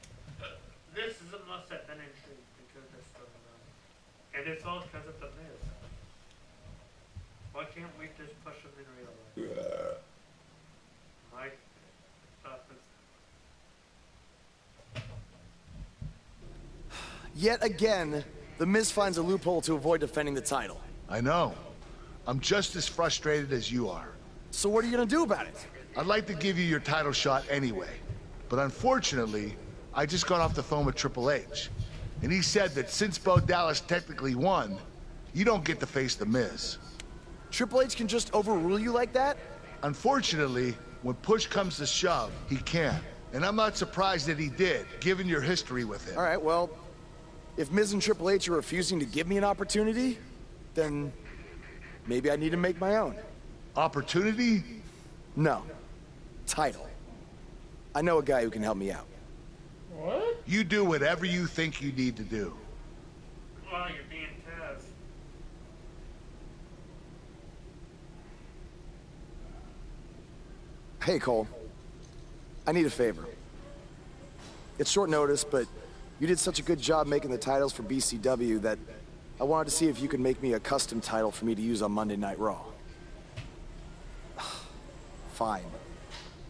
This is a must-have been intrigued because this storyline. And it's all because of the Miz. Why can't we just push him in real life? My thought was... Yet again, the Miz finds a loophole to avoid defending the title. I know. I'm just as frustrated as you are. So what are you gonna do about it? I'd like to give you your title shot anyway. But unfortunately, I just got off the phone with Triple H. And he said that since Bo Dallas technically won, you don't get to face the Miz. Triple H can just overrule you like that? Unfortunately, when push comes to shove, he can. And I'm not surprised that he did, given your history with him. All right, well, if Miz and Triple H are refusing to give me an opportunity, then maybe I need to make my own. Opportunity? No. Title. I know a guy who can help me out. What? You do whatever you think you need to do. Wow, you're being Taz. Hey, Cole. I need a favor. It's short notice, but you did such a good job making the titles for BCW that I wanted to see if you could make me a custom title for me to use on Monday Night Raw. Fine.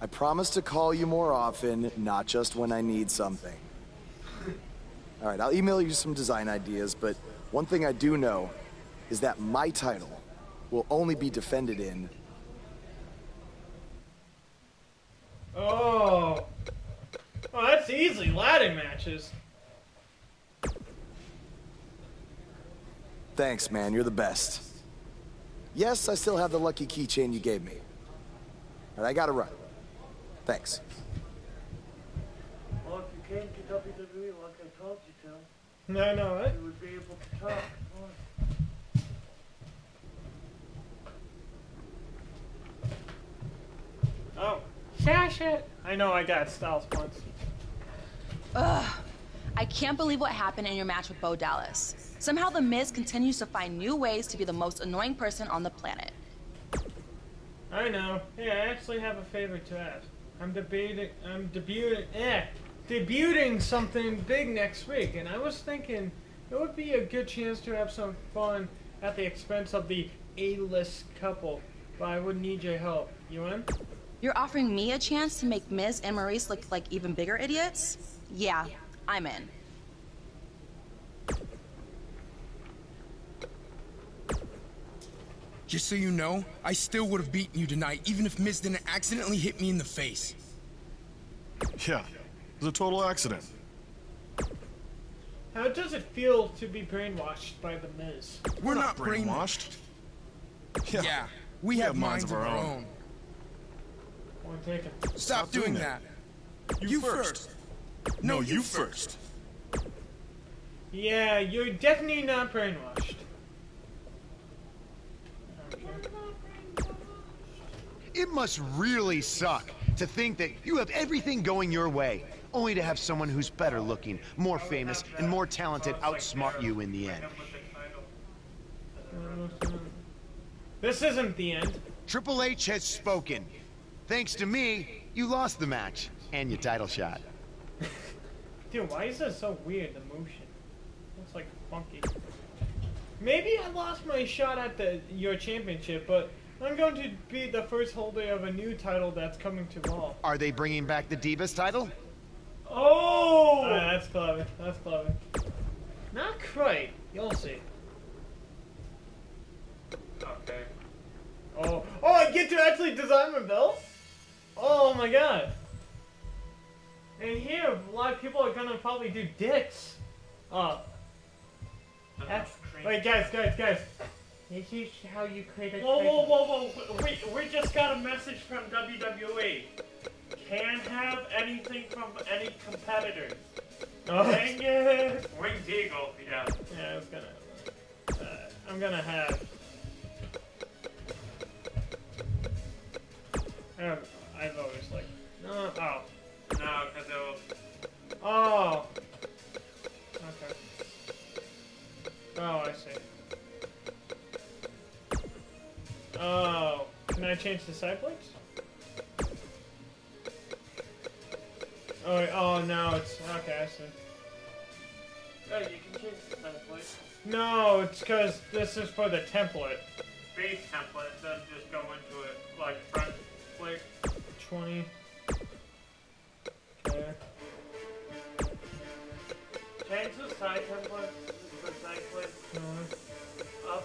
I promise to call you more often, not just when I need something. All right, I'll email you some design ideas, but one thing I do know is that my title will only be defended in... Oh. Oh, that's easy. Ladder matches. Thanks, man. You're the best. Yes, I still have the lucky keychain you gave me. All right, I gotta run. Thanks. Well, if you came to WWE like I told you to, No, no, what? you would be able to talk more. Oh. Sasha! I know I got Styles once. Ugh. I can't believe what happened in your match with Bo Dallas. Somehow the Miz continues to find new ways to be the most annoying person on the planet. I know. Hey, I actually have a favor to ask. I'm debuting something big next week, and I was thinking it would be a good chance to have some fun at the expense of the A-list couple, but I would need your help. You in? You're offering me a chance to make Miz and Maurice look like even bigger idiots? Yeah, I'm in. Just so you know, I still would have beaten you tonight, even if Miz didn't accidentally hit me in the face. Yeah, it was a total accident. How does it feel to be brainwashed by the Miz? We're not brainwashed. Yeah, we have minds of our own. One taken. Stop doing that. You first. No, you first. Yeah, you're definitely not brainwashed. It must really suck to think that you have everything going your way, only to have someone who's better looking, more famous, and more talented outsmart you in the end. This isn't the end. Triple H has spoken. Thanks to me, you lost the match and your title shot. Dude, why is this so weird, the motion? It's like funky. Maybe I lost my shot at your championship, but I'm going to be the first holder of a new title that's coming to Raw. Are they bringing back the Divas title? Oh! That's clever. That's clever. Not quite. You'll see. Okay. Oh, I get to actually design my belt? Oh my god. And here, a lot of people are gonna probably do dicks. Wait, guys. This is how you create a Whoa. We just got a message from WWE. Can't have anything from any competitors. Dang it. Wings Eagle, yeah. Yeah, it's gonna... I'm gonna have... I've always like... No, No, because it was... Oh! Okay. Oh, I see. Oh, can I change the side plates? Oh no, it's... Okay, I see. Yeah, you can change the template. No, it's because this is for the template. Base template, then just go into it, like front plate. 20. Okay. Change the side template, the side plate. Up.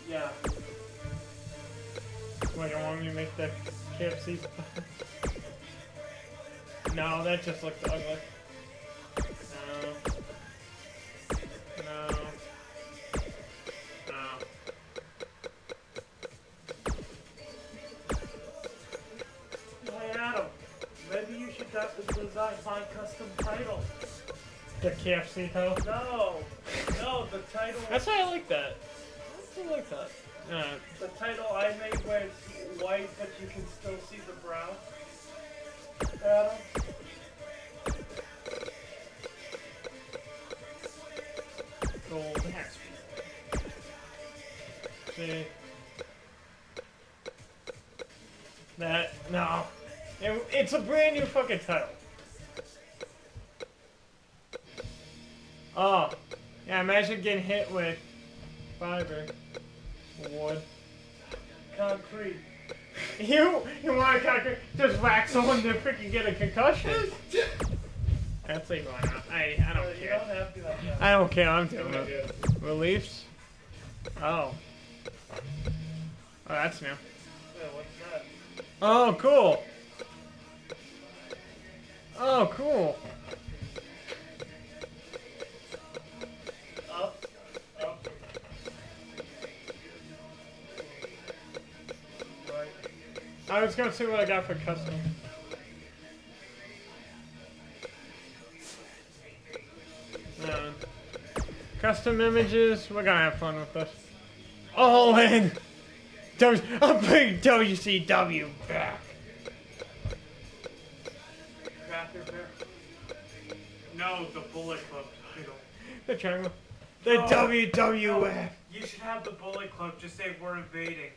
Yeah. What, you want me to make the KFC? No, that just looks ugly. No. Hey Adam, maybe you should design my custom title. The KFC title? No, the title. That's why I like that. I like that. The title I made where it's white, but you can still see the brow. Adam. Gold hat. See. That, no. It's a brand new fucking title. Oh. Yeah, imagine getting hit with fiber. Wood. Concrete. You want to concrete? Just whack someone to freaking get a concussion. That's like going on. I don't care. I don't care. I'm doing it. Reliefs? Oh. Oh, that's new. Yeah, what's that? Oh, cool. Oh, cool. Up. Right. I was gonna see what I got for custom. Custom images. We're gonna have fun with this. All in. I'm bringing WCW back. Cracker Bear. No, the Bullet Club title. The triangle. The WWF. No, you should have the Bullet Club. Just say we're invading.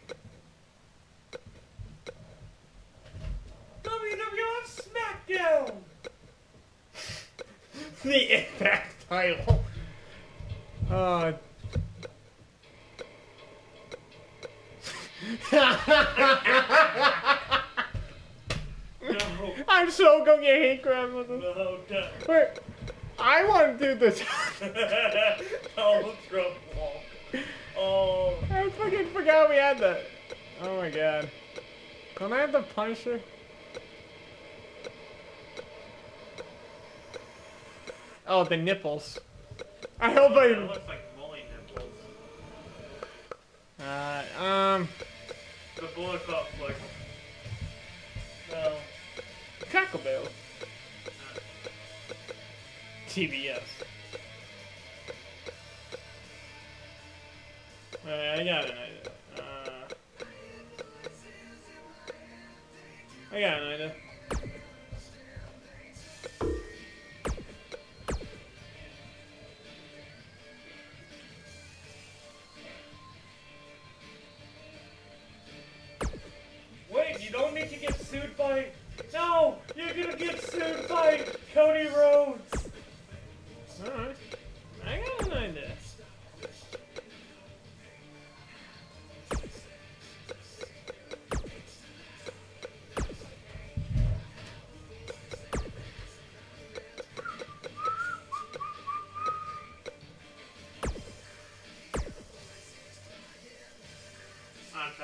WWF SmackDown. The Impact title. I'm so gonna get hate crime with this. No, no. Wait, I want to do this. Oh, trouble. Oh. I fucking forgot we had that. Oh my god. Don't I have the Punisher? Oh, the nipples. I hope I... It looks like Molly nipples. The Bullet Club look. No. Crackle Barrel. TBS. I got an idea. I got an idea. Wait, you don't need to get sued by... No! You're gonna get sued by Cody Rhodes! Alright. I got an idea.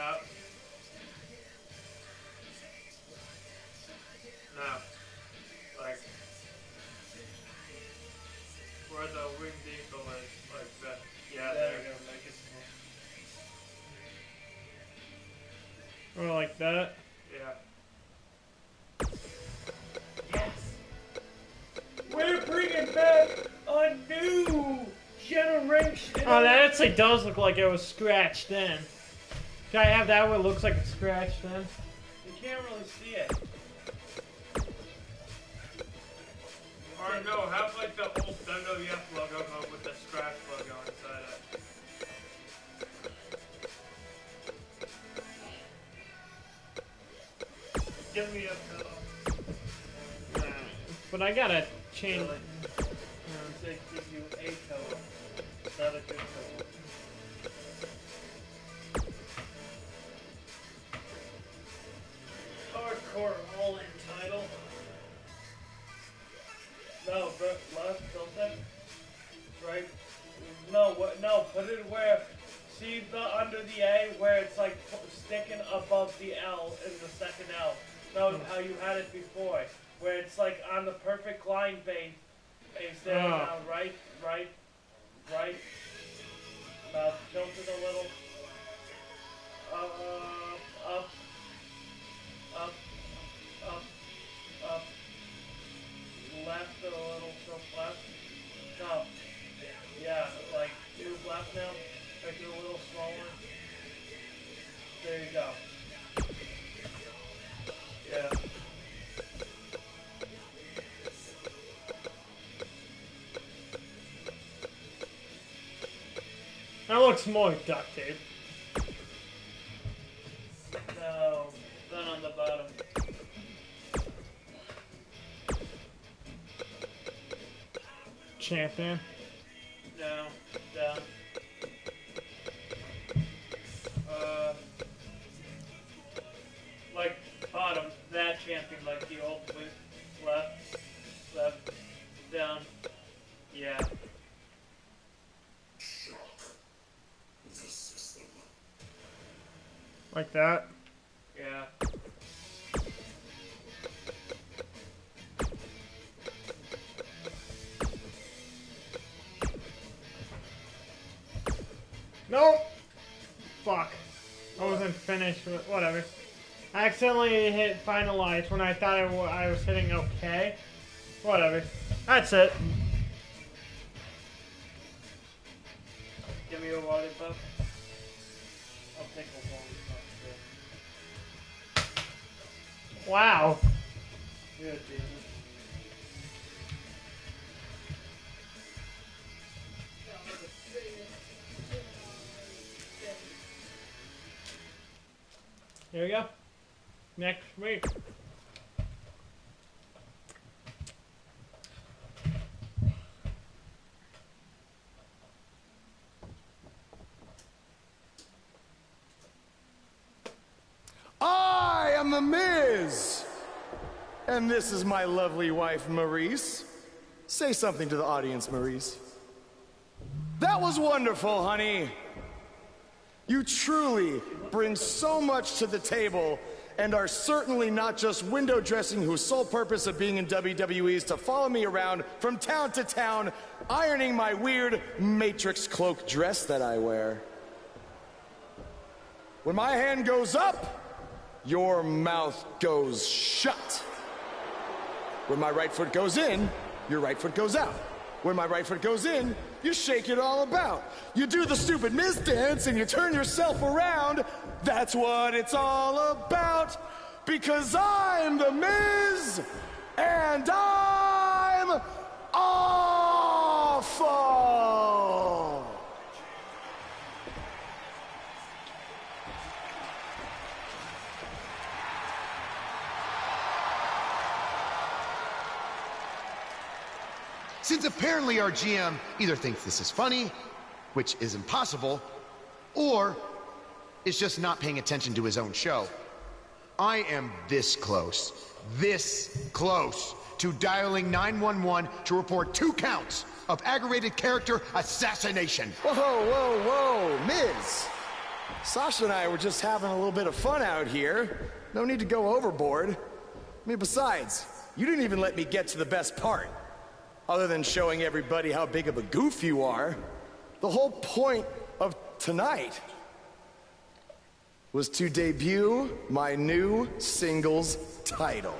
Yeah. No. Like, where the winged eagle is, like that. Yeah, there you go, make it small. Or like that. Yeah. We're bringing back a new generation. Oh, that actually does look like it was scratched in. Can I have that where it looks like it's scratched in? You can't really see it. Or no, have like the old WWF logo but with the scratch logo inside it. Give me a pillow. But I gotta change. Really? They give you a pillow. Not a good pillow. Hardcore all-in title. No, but left, something. Right? No, what? No, put it where. See the under the A where it's like sticking above the L in the second L. No, how you had it before, where it's like on the perfect line base there. Now, right. Now tilt it a little. Up. Left a little, so left. No. Yeah, like move left now. Make it a little smaller. There you go. Yeah. That looks more like duct tape. No, then on the bottom. Champion. No, down. Like bottom, that champion, like the old left, down. Yeah. Like that. Yeah. Nope. Fuck. I wasn't finished with whatever. I accidentally hit finalize when I thought I was hitting okay. Whatever. That's it. Give me a lollipop. I'll take a lollipop too. Wow. Yeah, Jesus. Here we go. Next week. I am the Miz! And this is my lovely wife, Maurice. Say something to the audience, Maurice. That was wonderful, honey. You truly bring so much to the table and are certainly not just window dressing whose sole purpose of being in WWE is to follow me around from town to town, ironing my weird Matrix cloak dress that I wear. When my hand goes up, your mouth goes shut. When my right foot goes in, your right foot goes out. When my right foot goes in, you shake it all about. You do the stupid Miz dance and you turn yourself around. That's what it's all about. Because I'm the Miz, and I'm awful. Since apparently our GM either thinks this is funny, which is impossible, or is just not paying attention to his own show, I am this close to dialing 911 to report 2 counts of aggravated character assassination. Whoa, Miz. Sasha and I were just having a little bit of fun out here. No need to go overboard. I mean, besides, you didn't even let me get to the best part. Other than showing everybody how big of a goof you are, the whole point of tonight was to debut my new singles title.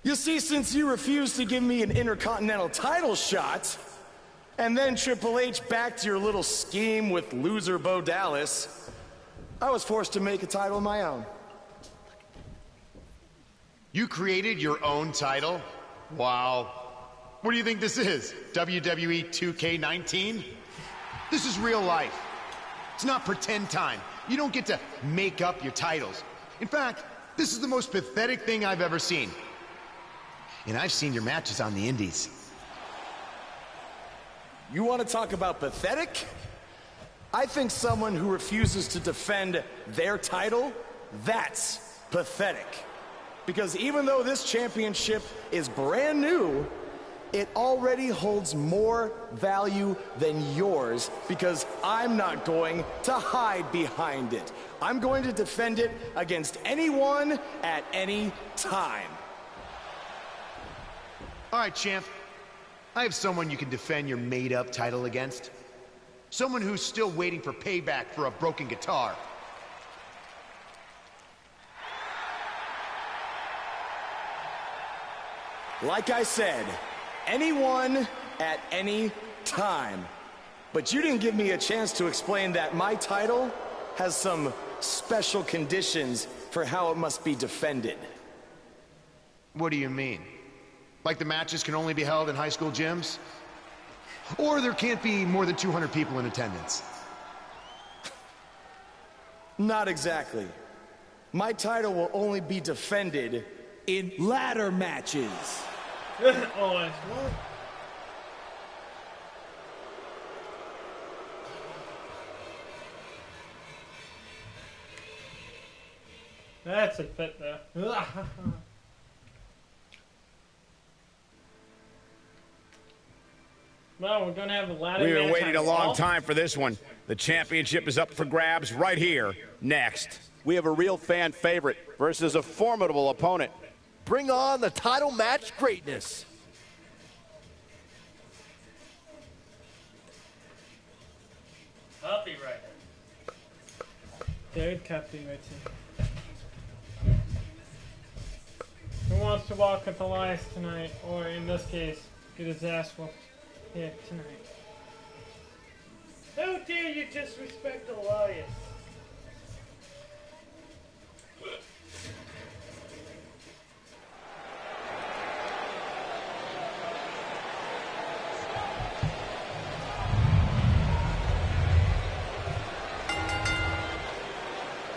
You see, since you refused to give me an Intercontinental title shot, and then Triple H backed your little scheme with loser Bo Dallas, I was forced to make a title of my own. You created your own title? Wow. What do you think this is? WWE 2K19? This is real life. It's not pretend time. You don't get to make up your titles. In fact, this is the most pathetic thing I've ever seen. And I've seen your matches on the indies. You want to talk about pathetic? I think someone who refuses to defend their title, that's pathetic. Because even though this championship is brand new, it already holds more value than yours because I'm not going to hide behind it. I'm going to defend it against anyone at any time. All right, champ. I have someone you can defend your made-up title against. Someone who's still waiting for payback for a broken guitar. Like I said, anyone at any time. But you didn't give me a chance to explain that my title has some special conditions for how it must be defended. What do you mean? Like the matches can only be held in high school gyms? Or there can't be more than 200 people in attendance? Not exactly. My title will only be defended in ladder matches. Oh, that's what? That's a fit there. Well, we're going to have a ladder match. We've been waiting a long Raw. time for this one. The championship is up for grabs right here, next. We have a real fan favorite versus a formidable opponent. Bring on the title match greatness. Copyright. Third copyright. Who wants to walk with Elias tonight? Or in this case, get his ass whooped here tonight? How dare you disrespect Elias?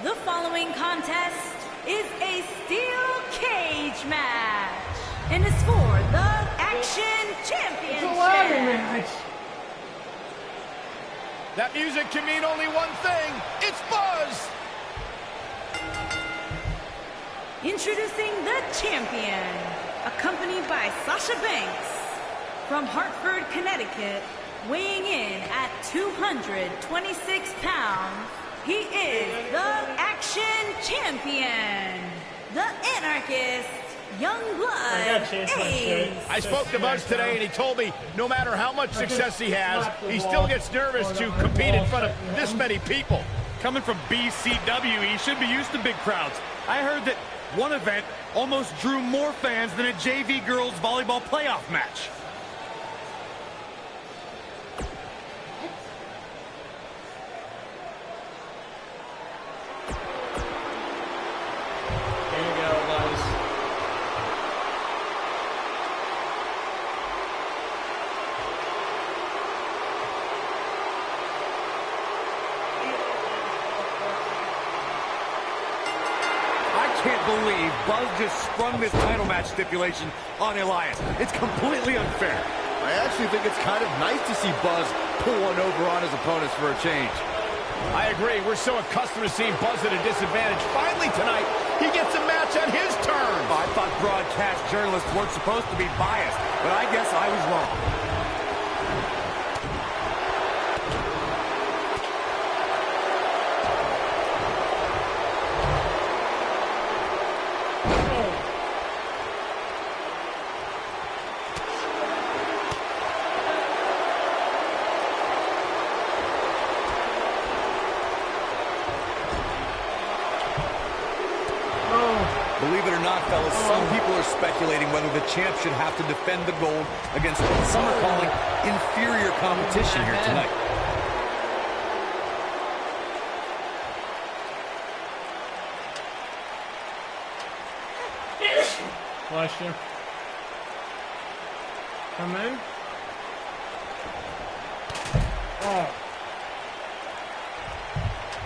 The following contest is a steel cage match and is for the Action Championship. It's a ladder match. That music can mean only one thing. It's Buzz! Introducing the champion, accompanied by Sasha Banks from Hartford, Connecticut, weighing in at 226 pounds. He is the Action Champion, the Anarchist, Youngblood Ace. I spoke to Buzz today, and he told me no matter how much success he has, he still gets nervous to compete in front of this many people. Coming from BCW, he should be used to big crowds. I heard that one event almost drew more fans than a JV girls volleyball playoff match. Believe Buzz just sprung this title match stipulation on Elias. It's completely unfair. I actually think it's kind of nice to see Buzz pull one over on his opponents for a change. I agree. We're so accustomed to seeing Buzz at a disadvantage. Finally tonight, he gets a match on his terms. Oh, I thought broadcast journalists weren't supposed to be biased, but I guess I was wrong. Believe it or not, fellas, some people are speculating whether the champ should have to defend the gold against what some are calling inferior competition here tonight. Bless you. Come in. Oh.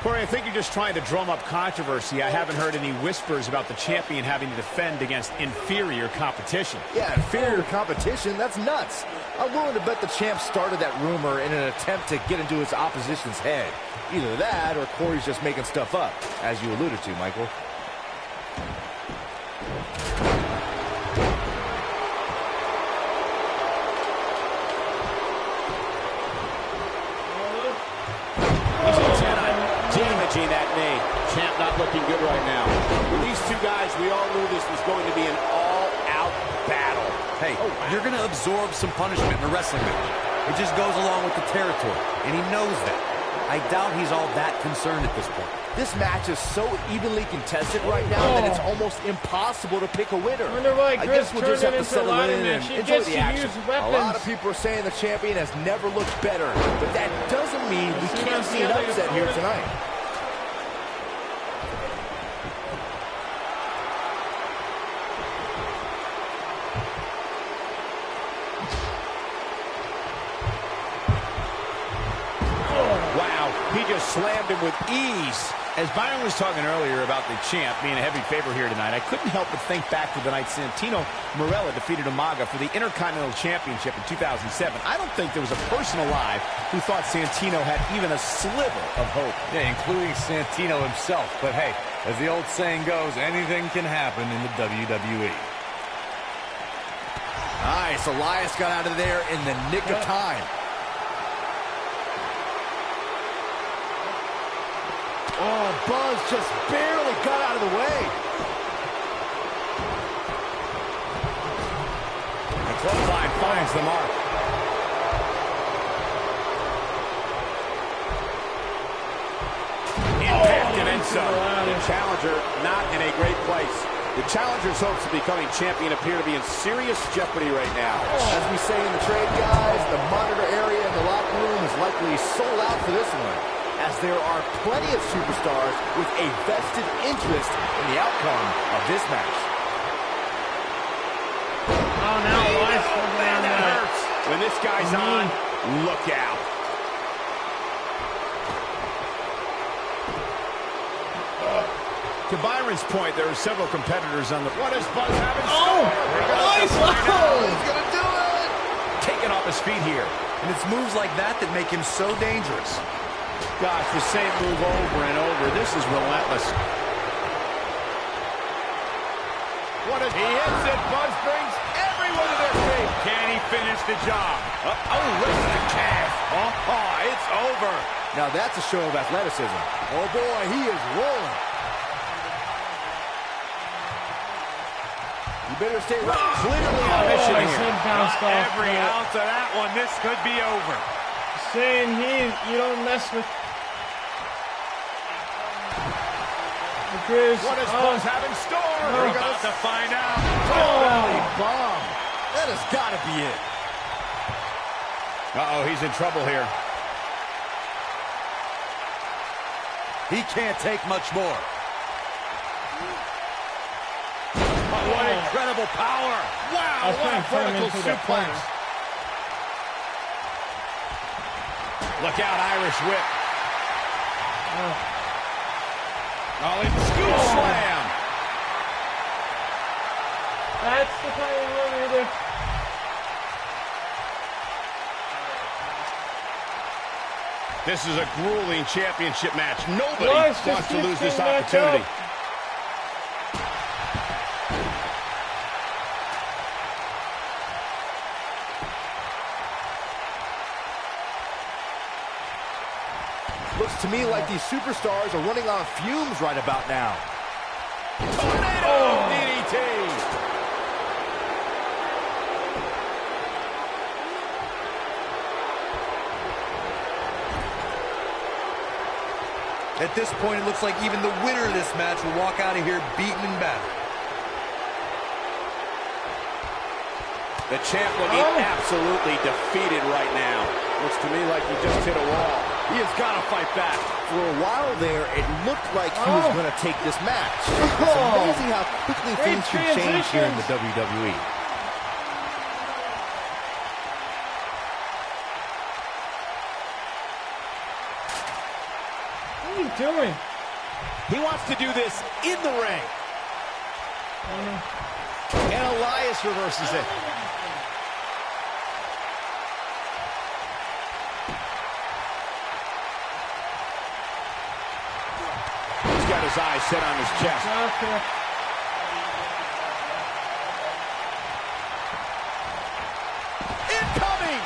Corey, I think you're just trying to drum up controversy. I haven't heard any whispers about the champion having to defend against inferior competition. Yeah, inferior competition? That's nuts. I'm willing to bet the champ started that rumor in an attempt to get into his opposition's head. Either that, or Corey's just making stuff up, as you alluded to, Michael. That knee. Champ not looking good right now. With these two guys, we all knew this was going to be an all-out battle. Hey, you're going to absorb some punishment in a wrestling match. It just goes along with the territory, and he knows that. I doubt he's all that concerned at this point. This match is so evenly contested right now that it's almost impossible to pick a winner. I guess we'll just have to settle in and enjoy the action. A lot of people are saying the champion has never looked better, but that doesn't mean we can't see an upset here tonight. He just slammed him with ease. As Byron was talking earlier about the champ being a heavy favorite here tonight, I couldn't help but think back to the night Santino Marella defeated Umaga for the Intercontinental Championship in 2007. I don't think there was a person alive who thought Santino had even a sliver of hope. Yeah, including Santino himself. But hey, as the old saying goes, anything can happen in the WWE. Nice, Elias got out of there in the nick of time. Oh, Buzz just barely got out of the way. The clothesline finds the mark. Impact and then some. The challenger not in a great place. The challenger's hopes of becoming champion appear to be in serious jeopardy right now. As we say in the trade, guys, the monitor area in the locker room is likely sold out for this one, as there are plenty of superstars with a vested interest in the outcome of this match. Oh, now Elias that hurts. When this guy's on, look out. To Byron's point, there are several competitors on the... What is Buzz having? Nice! He's gonna do it! Taking off his feet here. And it's moves like that that make him so dangerous. Gosh, the same move over and over. This is relentless. He hits it. Buzz brings everyone to their feet. Can he finish the job? Rips the calf. It's over. Now that's a show of athleticism. Oh boy, he is rolling. You better stay right. Clearly on mission here. Every ounce of that one, this could be over. Saying you don't mess with. What does Buzz have in store? We're about to find out. Bomb. That has got to be it. Uh-oh, he's in trouble here. He can't take much more. Oh, what incredible power. Wow, what a vertical suplex. Look out, Irish whip. Scoop slam. That's the kind of move you do. This is a grueling championship match. Nobody wants to lose this opportunity. Looks to me like these superstars are running on fumes right about now. Tornado DDT. At this point, it looks like even the winner of this match will walk out of here beaten and battered. The champ looking absolutely defeated right now. Looks to me like he just hit a wall. He has got to fight back. For a while there, it looked like he was going to take this match. It's amazing how quickly things can change here in the WWE. What are you doing? He wants to do this in the ring. And Elias reverses it. He's got his eyes set on his chest. Okay. Incoming!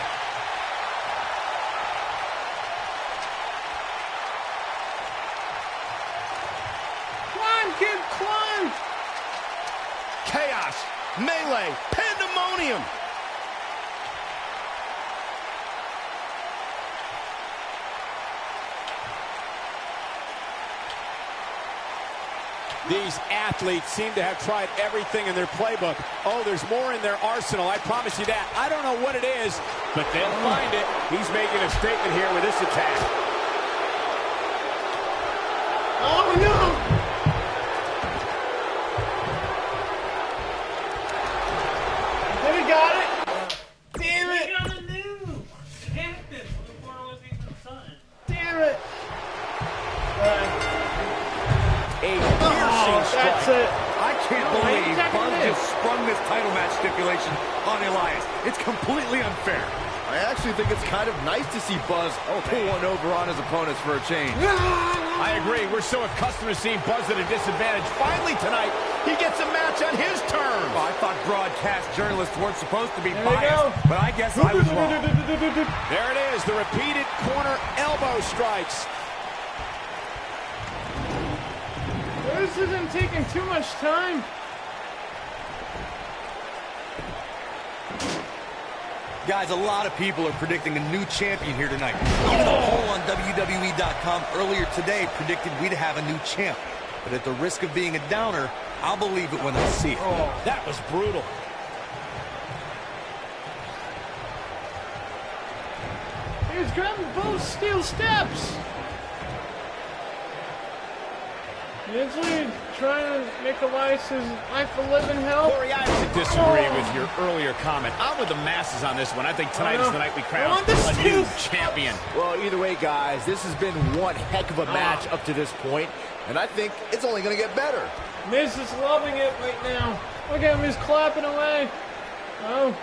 Climb, kid, climb! Chaos, melee, pandemonium. These athletes seem to have tried everything in their playbook. Oh, there's more in their arsenal, I promise you that. I don't know what it is, but they'll find it. He's making a statement here with this attack. Oh, no! Then he got it. Damn it! Damn it! That's it. I can't believe Buzz just sprung this title match stipulation on Elias. It's completely unfair. I actually think it's kind of nice to see Buzz pull one over on his opponents for a change. I agree. We're so accustomed to seeing Buzz at a disadvantage. Finally tonight, he gets a match on his terms. Well, I thought broadcast journalists weren't supposed to be biased, but I guess I was wrong. There it is, the repeated corner elbow strikes. This isn't taking too much time. Guys, a lot of people are predicting a new champion here tonight. Even the poll on WWE.com earlier today predicted we'd have a new champ. But at the risk of being a downer, I'll believe it when I see it. Oh, that was brutal. He's grabbing both steel steps. Usually trying to make Elias's life a living hell. Corey, I have to disagree with your earlier comment. I'm with the masses on this one. I think tonight is the night we crown a new champion. Well, either way, guys, this has been one heck of a match up to this point, and I think it's only going to get better. Miz is loving it right now. Look at him, he's clapping away. Oh.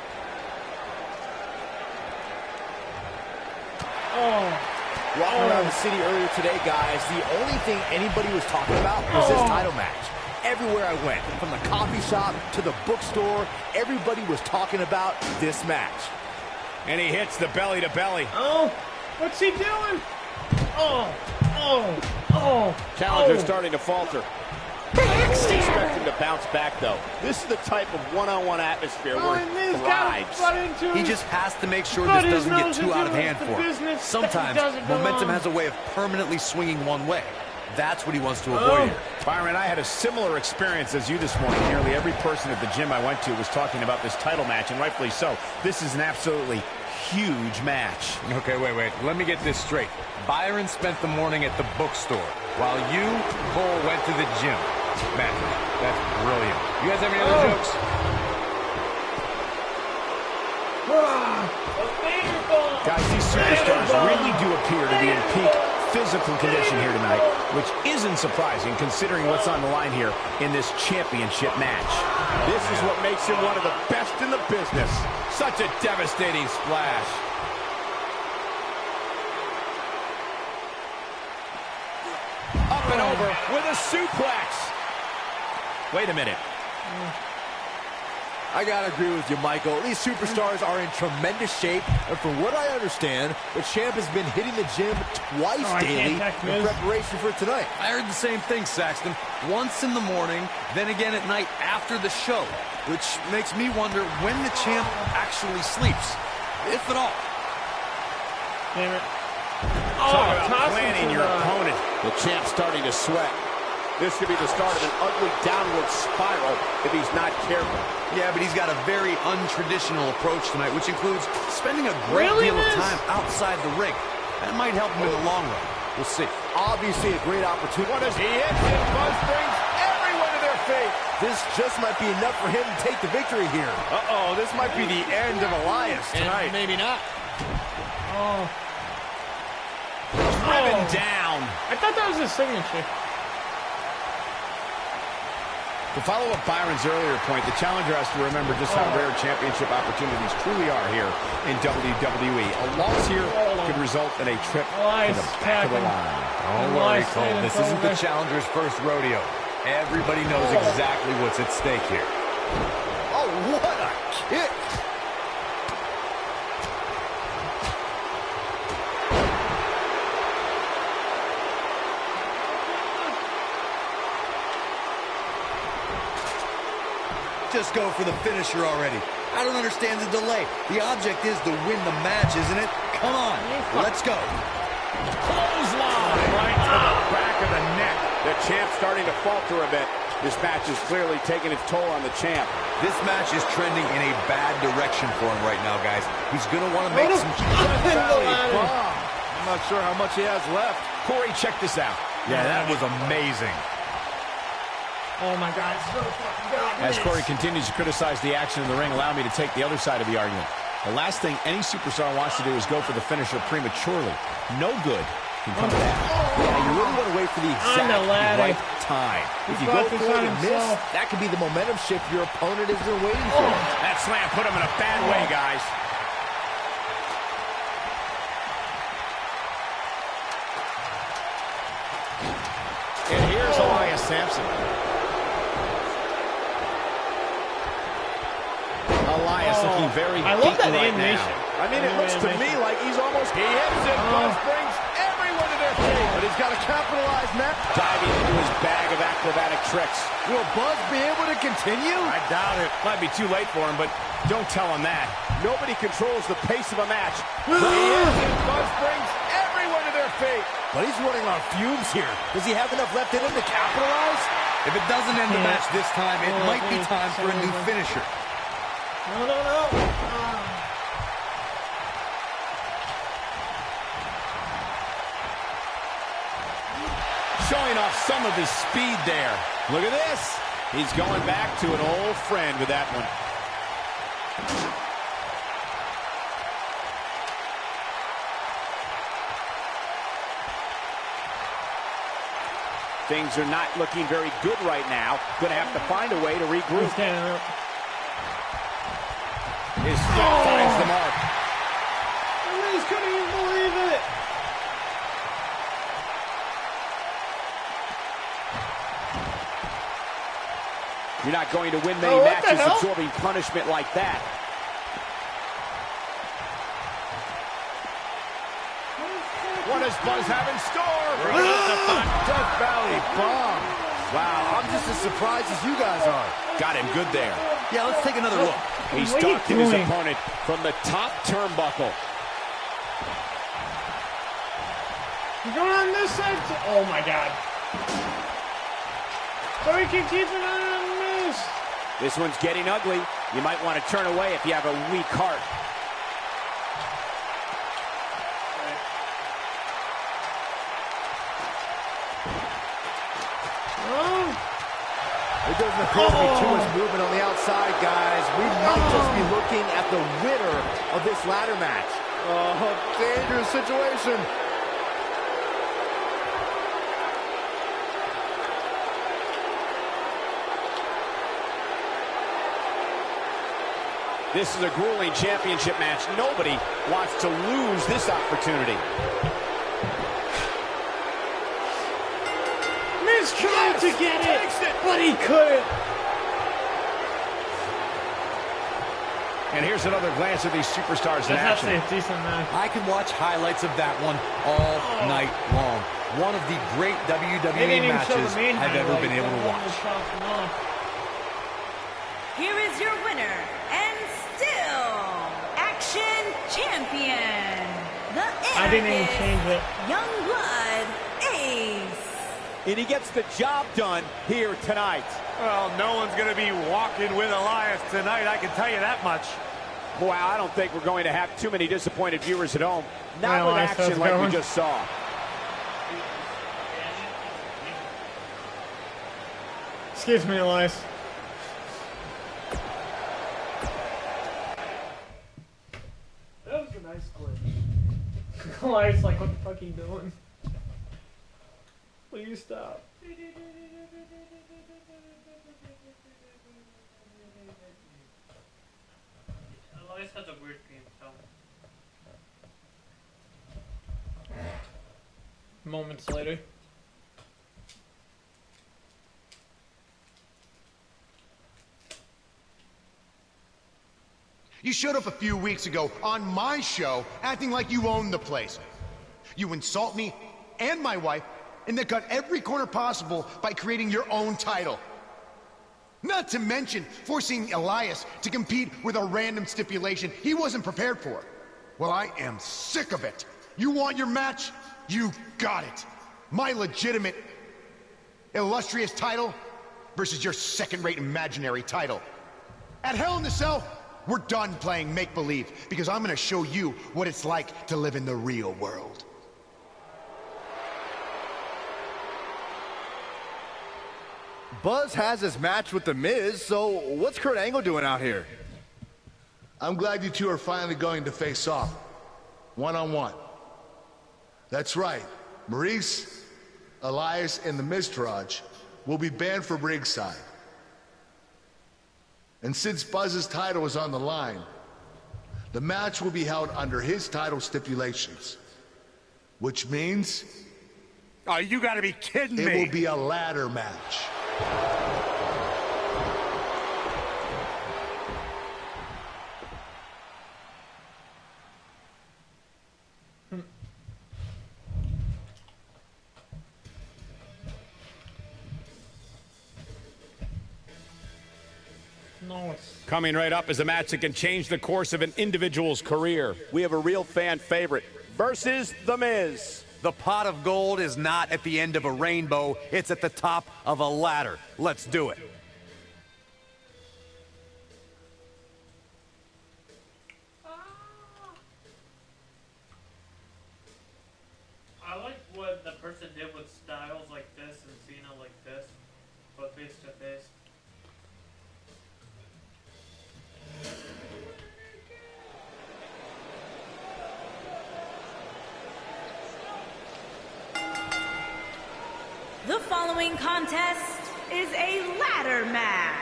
Walking around the city earlier today, guys, the only thing anybody was talking about was this title match. Everywhere I went, from the coffee shop to the bookstore, everybody was talking about this match. And he hits the belly to belly. Oh, what's he doing? Challenger's starting to falter. Expect him to bounce back, though. This is the type of one-on-one atmosphere where he thrives. He just has to make sure this doesn't get too out of hand for him. Sometimes momentum has a way of permanently swinging one way. That's what he wants to avoid here. Byron, I had a similar experience as you this morning. Nearly every person at the gym I went to was talking about this title match, and rightfully so. This is an absolutely huge match. Okay, wait. Let me get this straight. Byron spent the morning at the bookstore, while you, Cole, went to the gym. Man, that's brilliant. You guys have any other jokes? Guys, these superstars really do appear to be in peak physical condition here tonight, which isn't surprising considering what's on the line here in this championship match. This is what makes him one of the best in the business. Such a devastating splash. Up and over with a suplex. Wait a minute. I gotta agree with you, Michael. These superstars are in tremendous shape, and from what I understand, the champ has been hitting the gym twice daily in preparation for tonight. I heard the same thing, Saxton. Once in the morning, then again at night after the show, which makes me wonder when the champ actually sleeps, if at all. Damn it. Talk about planning your opponent. The champ's starting to sweat. This could be the start of an ugly downward spiral if he's not careful. Yeah, but he's got a very untraditional approach tonight, which includes spending a great deal of time outside the ring. That might help him in the long run. We'll see. Obviously a great opportunity. What does he hit? And Buzz brings everyone to their feet. This just might be enough for him to take the victory here. Uh-oh, this might be the end of Elias tonight. And maybe not. Oh. Driven down. I thought that was his signature. To follow up Byron's earlier point, the challenger has to remember just how rare championship opportunities truly are here in WWE. A loss here could result in a trip to the back of the line. Don't worry, Cole. This isn't the challenger's first rodeo. Everybody knows exactly what's at stake here. Oh, what a kick! Just go for the finisher already. I don't understand the delay. The object is to win the match, isn't it? Come on, let's go. Clothesline right to the back of the neck. The champ's starting to falter a bit. This match is clearly taking its toll on the champ. This match is trending in a bad direction for him right now, guys. He's going to want to make some I'm not sure how much he has left. Corey, check this out. Yeah, that was amazing. Oh my God, so fucking good. As Corey continues to criticize the action in the ring, allow me to take the other side of the argument. The last thing any superstar wants to do is go for the finisher prematurely. No good can come of that. Yeah, you really want to wait for the exact right time. If you go for it and miss, that could be the momentum shift your opponent has been waiting for. That slam put him in a bad way, guys. And here's Elias Sampson. Elias looking very beaten right now. I mean, it looks to me like he's almost... He hits it. Buzz brings everyone to their feet. But he's got to capitalize now. Diving into his bag of acrobatic tricks. Will Buzz be able to continue? I doubt it. Might be too late for him, but don't tell him that. Nobody controls the pace of a match. He hits it. Buzz brings everyone to their feet. But he's running on fumes here. Does he have enough left in him to capitalize? If it doesn't end the match this time, it might be time for a new finisher. No. Showing off some of his speed there. Look at this. He's going back to an old friend with that one. Things are not looking very good right now. Going to have to find a way to regroup. His foot finds the mark. I just couldn't even believe it. You're not going to win many matches absorbing punishment like that. What does Buzz have in store? Death Valley bomb. Wow, I'm just as surprised as you guys are. Got him good there. Yeah, let's take another look. He's stalking his opponent from the top turnbuckle. He's going on this side. Oh my God. So he can keep it on this. This one's getting ugly. You might want to turn away if you have a weak heart. It doesn't appear to be too much movement on the outside, guys. We might just be looking at the winner of this ladder match. Oh, dangerous situation. This is a grueling championship match. Nobody wants to lose this opportunity. was trying to get it, but he couldn't. And here's another glance at these superstars in action. That's a decent match. I can watch highlights of that one all night long. One of the great WWE matches I've ever been able to watch. Here is your winner, and still Action Champion, the I didn't even change it. Youngblood Ace. And he gets the job done here tonight. Well, no one's going to be walking with Elias tonight, I can tell you that much. Wow, I don't think we're going to have too many disappointed viewers at home. Not Well, with I action suppose like we going. just saw. Excuse me, Elias. That was a nice clip. Elias, like, what the fuck are you doing? Please stop. Elias has a weird theme song. Moments later. You showed up a few weeks ago on my show acting like you own the place. You insult me and my wife and then cut every corner possible by creating your own title. Not to mention forcing Elias to compete with a random stipulation he wasn't prepared for. Well, I am sick of it. You want your match? You got it. My legitimate, illustrious title versus your second-rate imaginary title. At Hell in the Cell, we're done playing make-believe because I'm gonna show you what it's like to live in the real world. Buzz has his match with The Miz, so what's Kurt Angle doing out here? I'm glad you two are finally going to face off. One-on-one. That's right. Maurice, Elias, and the Miztourage will be banned from ringside. And since Buzz's title is on the line, the match will be held under his title stipulations. Which means... Oh, you gotta be kidding me. It will be a ladder match. Coming right up is a match that can change the course of an individual's career. We have a real fan favorite versus The Miz. The pot of gold is not at the end of a rainbow, it's at the top of a ladder. Let's do it. I like what the person did with Styles like this and Cena like this, but face to face. The following contest is a ladder match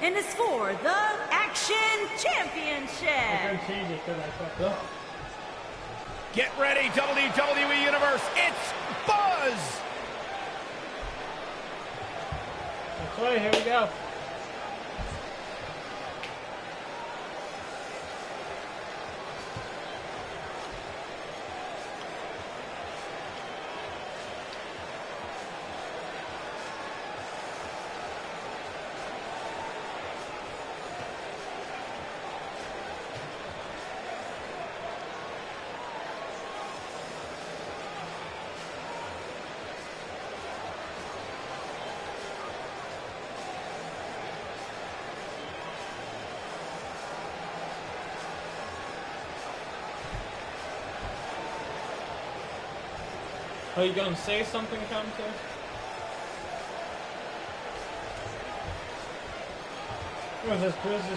and is for the Action Championship. Get ready, WWE Universe. It's Buzz. That's right, here we go. Are you gonna say something, commentator?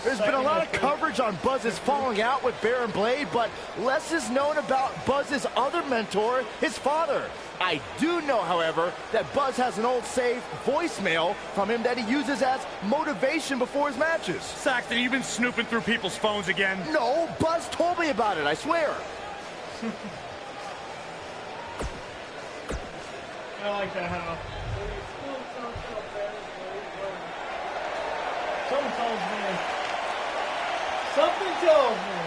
There's been a lot of coverage on Buzz's falling out with Baron Blade, but less is known about Buzz's other mentor, his father. I do know, however, that Buzz has an old save voicemail from him that he uses as motivation before his matches. Saxton, you've been snooping through people's phones again? No, Buzz told me about it, I swear. I like that how Something tells me. Something tells me.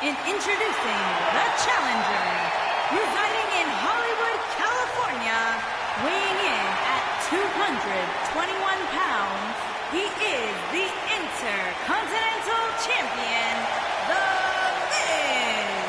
Introducing the challenger, residing in Hollywood, California, weighing in at 221 pounds, he is the Intercontinental Champion, The Miz.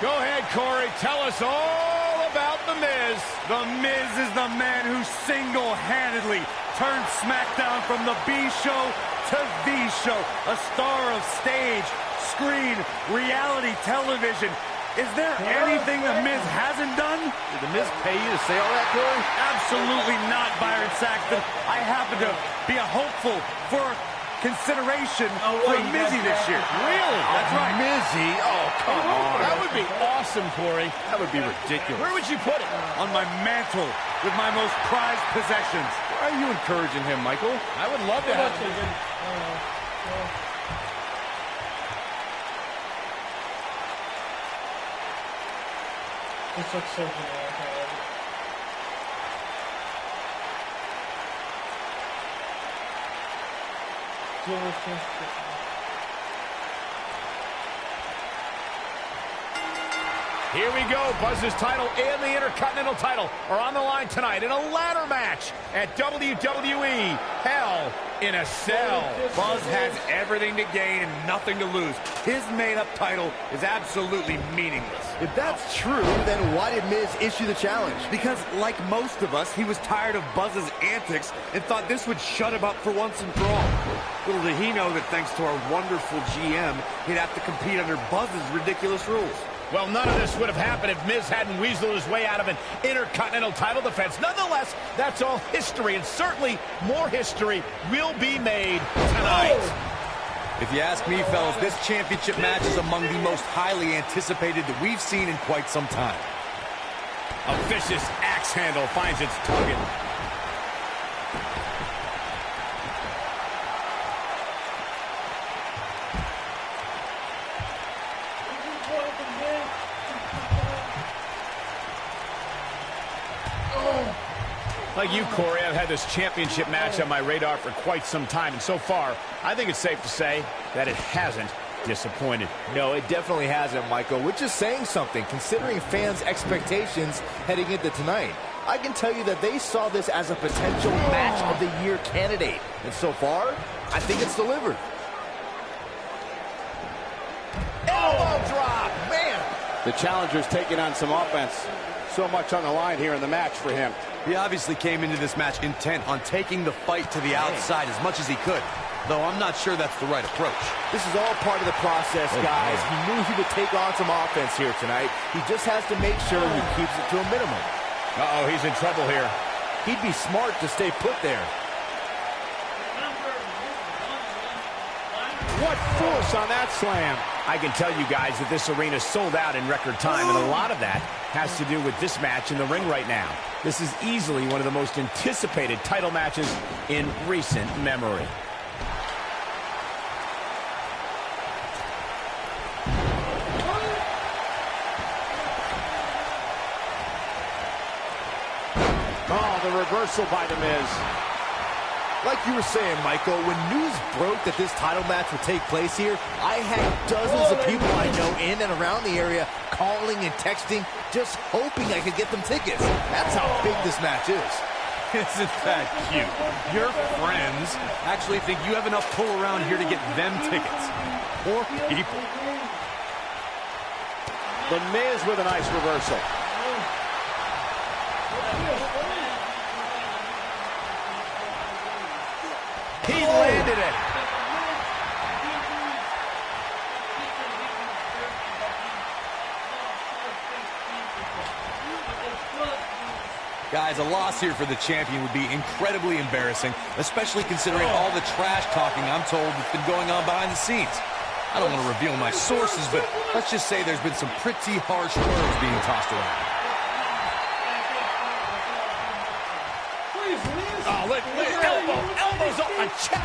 Go ahead, Corey. Tell us all about The Miz. The Miz is the man who single-handedly turned SmackDown from the B show to the show. A star of stage, screen, reality television. Is there anything The Miz hasn't done? Did The Miz pay you to say all that, Corey? Absolutely not, Byron Saxton. I happen to be a hopeful for consideration for Mizzy this year. Really? That's right. Mizzy? Oh, come on. That would be awesome, Corey. That would be ridiculous. Where would you put it? On my mantle with my most prized possessions. Why are you encouraging him, Michael? I would love to have it. This looks so generic already. Here we go. Buzz's title and the Intercontinental title are on the line tonight in a ladder match at WWE Hell in a Cell. Buzz has everything to gain and nothing to lose. His made-up title is absolutely meaningless. If that's true, then why did Miz issue the challenge? Because, like most of us, he was tired of Buzz's antics and thought this would shut him up for once and for all. Little did he know that thanks to our wonderful GM, he'd have to compete under Buzz's ridiculous rules. Well, none of this would have happened if Miz hadn't weaseled his way out of an Intercontinental title defense. Nonetheless, that's all history, and certainly more history will be made tonight. If you ask me, fellas, this championship match is among the most highly anticipated that we've seen in quite some time. A vicious axe handle finds its target. Like you, Corey, I've had this championship match on my radar for quite some time, and so far, I think it's safe to say that it hasn't disappointed. No, it definitely hasn't, Michael, which is saying something, considering fans' expectations heading into tonight. I can tell you that they saw this as a potential match of the year candidate, and so far, I think it's delivered. Elbow drop, man! The challenger's taking on some offense. So much on the line here in the match for him. He obviously came into this match intent on taking the fight to the outside as much as he could, though I'm not sure that's the right approach. This is all part of the process, guys. He knew he would take on some offense here tonight. He just has to make sure he keeps it to a minimum. Uh-oh, he's in trouble here. He'd be smart to stay put there. What force on that slam. I can tell you guys that this arena sold out in record time, and a lot of that has to do with this match in the ring right now. This is easily one of the most anticipated title matches in recent memory. Oh, the reversal by The Miz. Like you were saying, Michael, when news broke that this title match would take place here, I had dozens of people I know in and around the area calling and texting, just hoping I could get them tickets. That's how big this match is. Isn't that cute? Your friends actually think you have enough pull around here to get them tickets. Poor people. The Miz with a nice reversal. He landed it. Guys, a loss here for the champion would be incredibly embarrassing, especially considering all the trash talking I'm told that's been going on behind the scenes. I don't want to reveal my sources, but let's just say there's been some pretty harsh words being tossed around. Oh, look, elbows off the chest.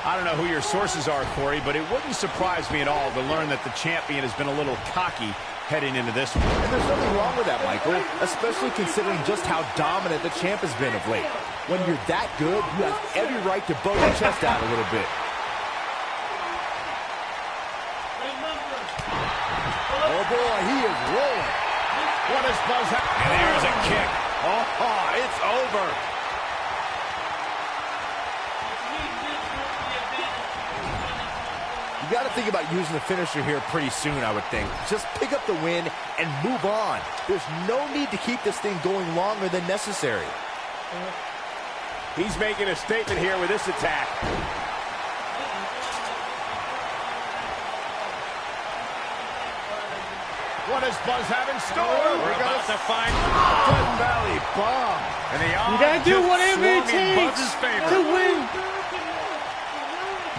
I don't know who your sources are, Corey, but it wouldn't surprise me at all to learn that the champion has been a little cocky heading into this one. And there's nothing wrong with that, Michael, especially considering just how dominant the champ has been of late. When you're that good, you have every right to bow your chest out a little bit. Oh, boy, he is rolling. What is Buzz? And there's a kick. Oh, it's over. You got to think about using the finisher here pretty soon, I would think. Just pick up the win and move on. There's no need to keep this thing going longer than necessary. He's making a statement here with this attack. What does Buzz have in store? We're about to find Good Valley Bomb. And the you gotta do whatever it takes to win.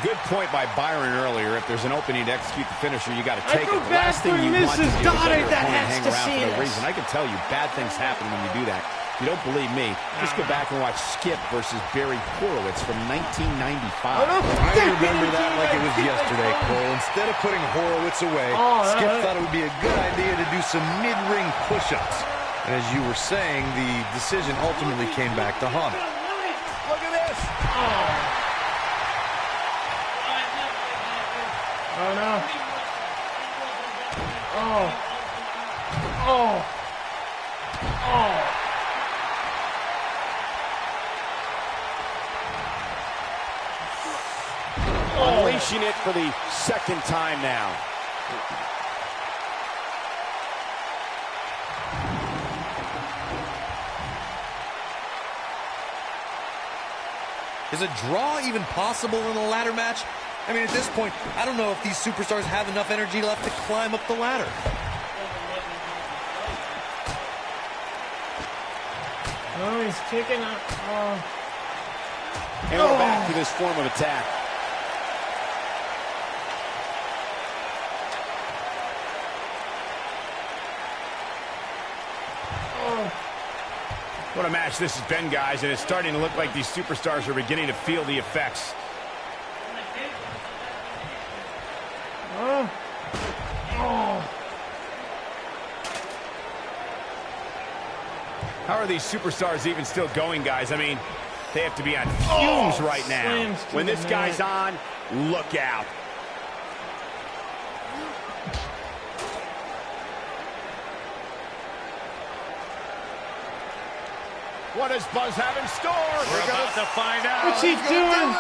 Good point by Byron earlier. If there's an opening to execute the finisher, you got to take it. The bad last thing for you want to do is Mrs. let Goddard your that opponent has hang to around see for no this. reason. I can tell you, bad things happen when you do that. If you don't believe me, just go back and watch Skip versus Barry Horowitz from 1995. I remember that like it was yesterday, Cole. Instead of putting Horowitz away, Skip thought it would be a good idea to do some mid-ring push-ups. And as you were saying, the decision ultimately came back to haunt him. Look at this. Oh no. Oh. Oh. Oh. Unleashing it for the second time now. Is a draw even possible in a ladder match? I mean, at this point, I don't know if these superstars have enough energy left to climb up the ladder. Oh, he's kicking up. Oh. And we're back to this form of attack. What a match this has been, guys, and it's starting to look like these superstars are beginning to feel the effects. Oh. Oh. How are these superstars even still going, guys? I mean, they have to be on fumes right now. When this guy's on, look out. What does Buzz have in store? We're about to find out. What's he doing?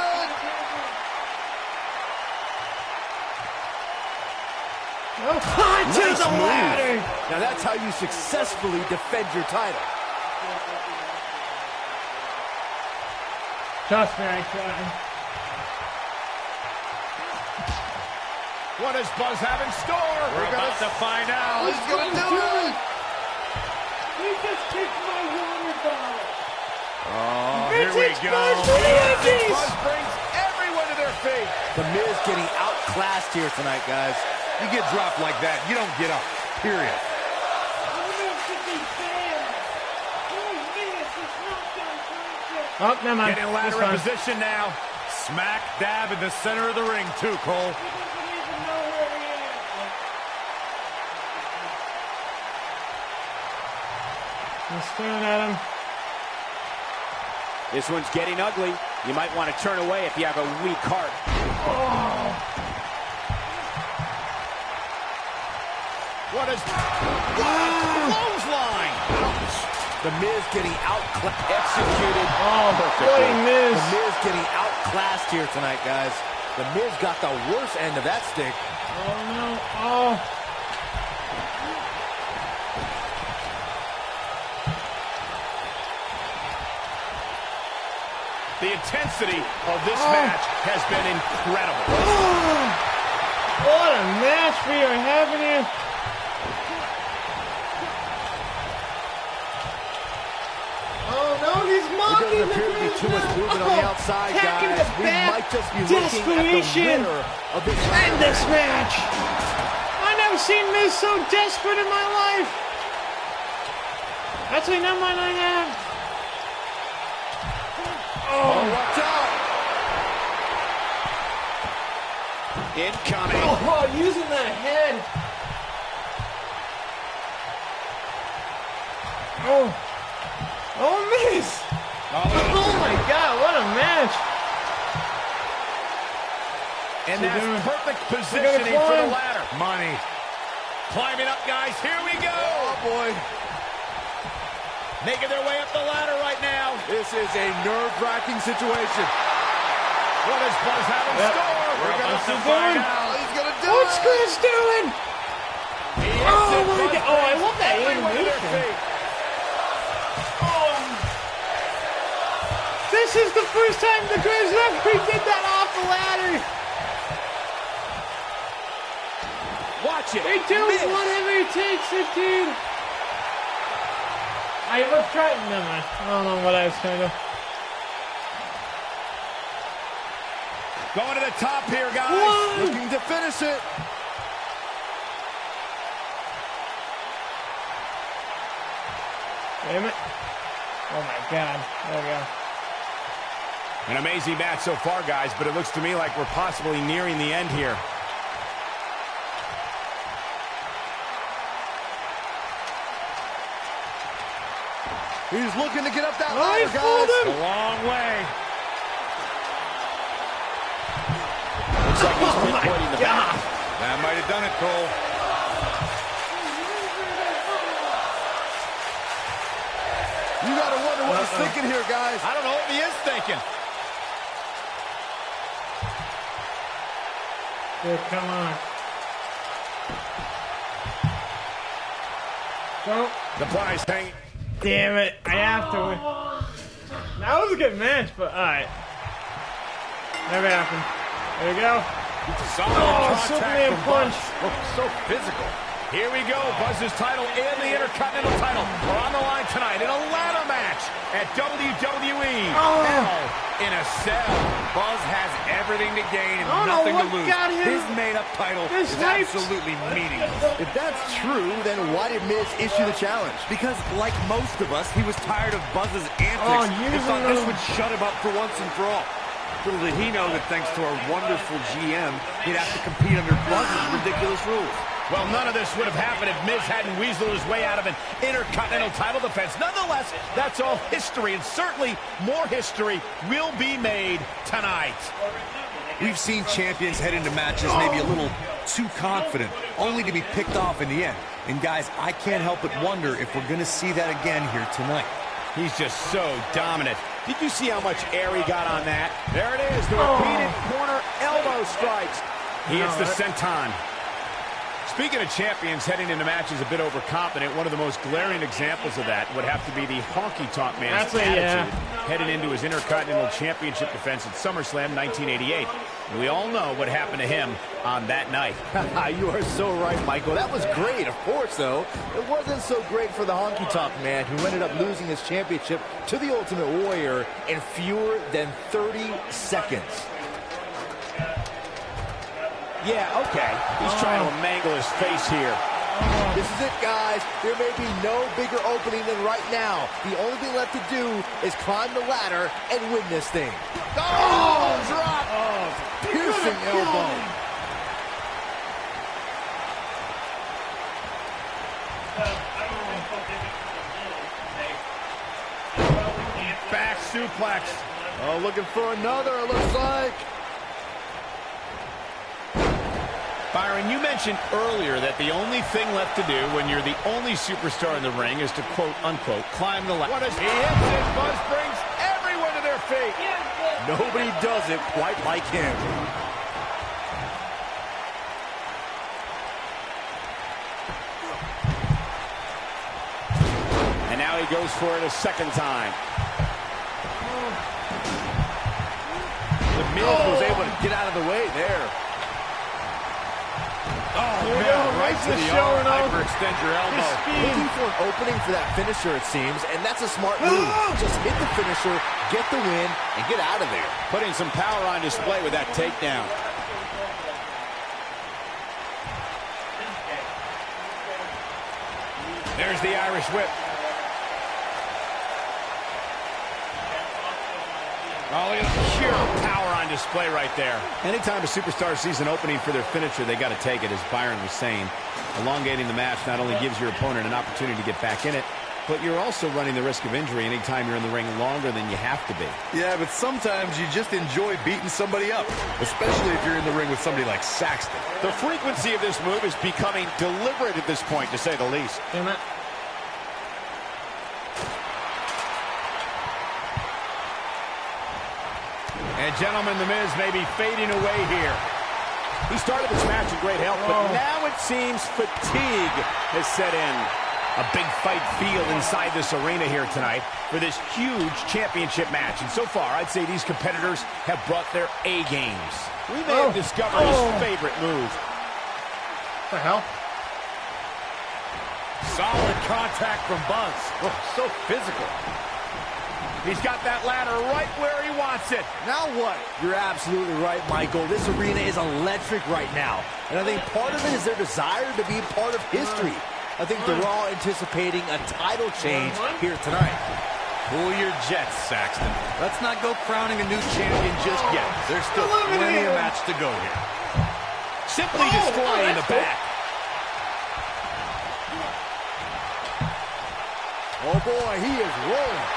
To the ladder. Now that's how you successfully defend your title. Trust me, I tried. What does Buzz have in store? We're about to find out. He's gonna do it. He just kicked my water bottle. Oh, here we go. Buzz brings everyone to their feet. The Miz getting outclassed here tonight, guys. You get dropped like that, you don't get up, period. Oh, never mind. Getting ladder in position now. Smack dab in the center of the ring, too, Cole. He's staring at him. This one's getting ugly. You might want to turn away if you have a weak heart. What is... clothesline! The Miz getting executed. Boy, Miz. The Miz getting outclassed here tonight, guys. The Miz got the worst end of that stick. Oh, no. Oh. The intensity of this match has been incredible. What a match we are having here. Oh, no, he's mocking There doesn't appear to be too much movement on the outside, guys. We might just be looking at the winner of this end this match. I've never seen Miz so desperate in my life. Actually, never mind, I have. Oh, watch out! Incoming. Oh, using that head. Oh, Miz. Oh my God, what a match. And that's perfect positioning for the ladder. Money. Climbing up, guys. Here we go. Oh, boy. Making their way up the ladder right now. This is a nerve-wracking situation. What does Buzz have in store? We're going to find out. He's going to do What's it. Chris doing? Oh my God. Oh, I love that Everyone to their animation. feet. This is the first time the Grizz referee did that off the ladder. Watch it. They do whatever it takes to do. I was trying. Never mind. I don't know what I was trying to. Going to the top here, guys. Whoa. Looking to finish it. Damn it. Oh my God. There we go. An amazing match so far, guys, but it looks to me like we're possibly nearing the end here. He's looking to get up that ladder, guys. A long way. Looks like he's pinpointing the back. That might have done it, Cole. You gotta wonder what he's thinking here, guys. I don't know what he is thinking. Dude, come on. Go. The prize hanging. Damn it. I have to win. That was a good match, but alright. Never happened. There we go. Superman punch. So physical. Here we go. Buzz's title and the Intercontinental title are on the line tonight in a ladder match at WWE. Hell in a Cell. Buzz has everything to gain and nothing to lose. His made-up title is absolutely meaningless. If that's true, then why did Miz issue the challenge? Because, like most of us, he was tired of Buzz's antics and thought this would shut him up for once and for all. Little did he know that thanks to our wonderful GM, he'd have to compete under Buzz's ridiculous rules. Well, none of this would have happened if Miz hadn't weaseled his way out of an Intercontinental title defense. Nonetheless, that's all history, and certainly more history will be made tonight. We've seen champions head into matches maybe a little too confident, only to be picked off in the end. And guys, I can't help but wonder if we're going to see that again here tonight. He's just so dominant. Did you see how much air he got on that? There it is, the repeated corner elbow strikes. He hits the senton. Speaking of champions heading into matches a bit overconfident, one of the most glaring examples of that would have to be the honky-tonk man's attitude heading into his Intercontinental Championship defense at SummerSlam 1988. And we all know what happened to him on that night. You are so right, Michael. That was great, of course, though. It wasn't so great for the honky-tonk man who ended up losing his championship to the Ultimate Warrior in fewer than 30 seconds. Yeah, okay. He's trying to mangle his face here. This is it, guys. There may be no bigger opening than right now. The only thing left to do is climb the ladder and win this thing. Oh, drop! Piercing elbow. Back suplex. Oh, looking for another, it looks like. Byron, you mentioned earlier that the only thing left to do when you're the only superstar in the ring is to quote-unquote climb the ladder. What is he hits it? Buzz brings everyone to their feet. Nobody does it quite like him. And now he goes for it a second time. The Miz was able to get out of the way there. Oh, man, right likes the show and all. Hyperextend your elbow. Looking for an opening for that finisher, it seems, and that's a smart move. Just hit the finisher, get the win, and get out of there. Putting some power on display with that takedown. There's the Irish whip. Oh, look at the pure power on display right there. Anytime a superstar sees an opening for their finisher, they got to take it, as Byron was saying. Elongating the match not only gives your opponent an opportunity to get back in it, but you're also running the risk of injury anytime you're in the ring longer than you have to be. Yeah, but sometimes you just enjoy beating somebody up, especially if you're in the ring with somebody like Saxton. The frequency of this move is becoming deliberate at this point, to say the least. Damn it. And gentlemen, the Miz may be fading away here. He started this match in great health, but now it seems fatigue has set in. A big fight field inside this arena here tonight for this huge championship match. And so far, I'd say these competitors have brought their A games. We may have discovered his favorite move. What the hell? Solid contact from Buzz. Oh, so physical. He's got that ladder right where he wants it. Now what? You're absolutely right, Michael. This arena is electric right now. And I think part of it is their desire to be part of history. I think they're all anticipating a title change here tonight. Cool your jets, Saxton. Let's not go crowning a new champion just yet. There's still plenty of match to go here. Simply destroying the back. Oh boy, he is rolling.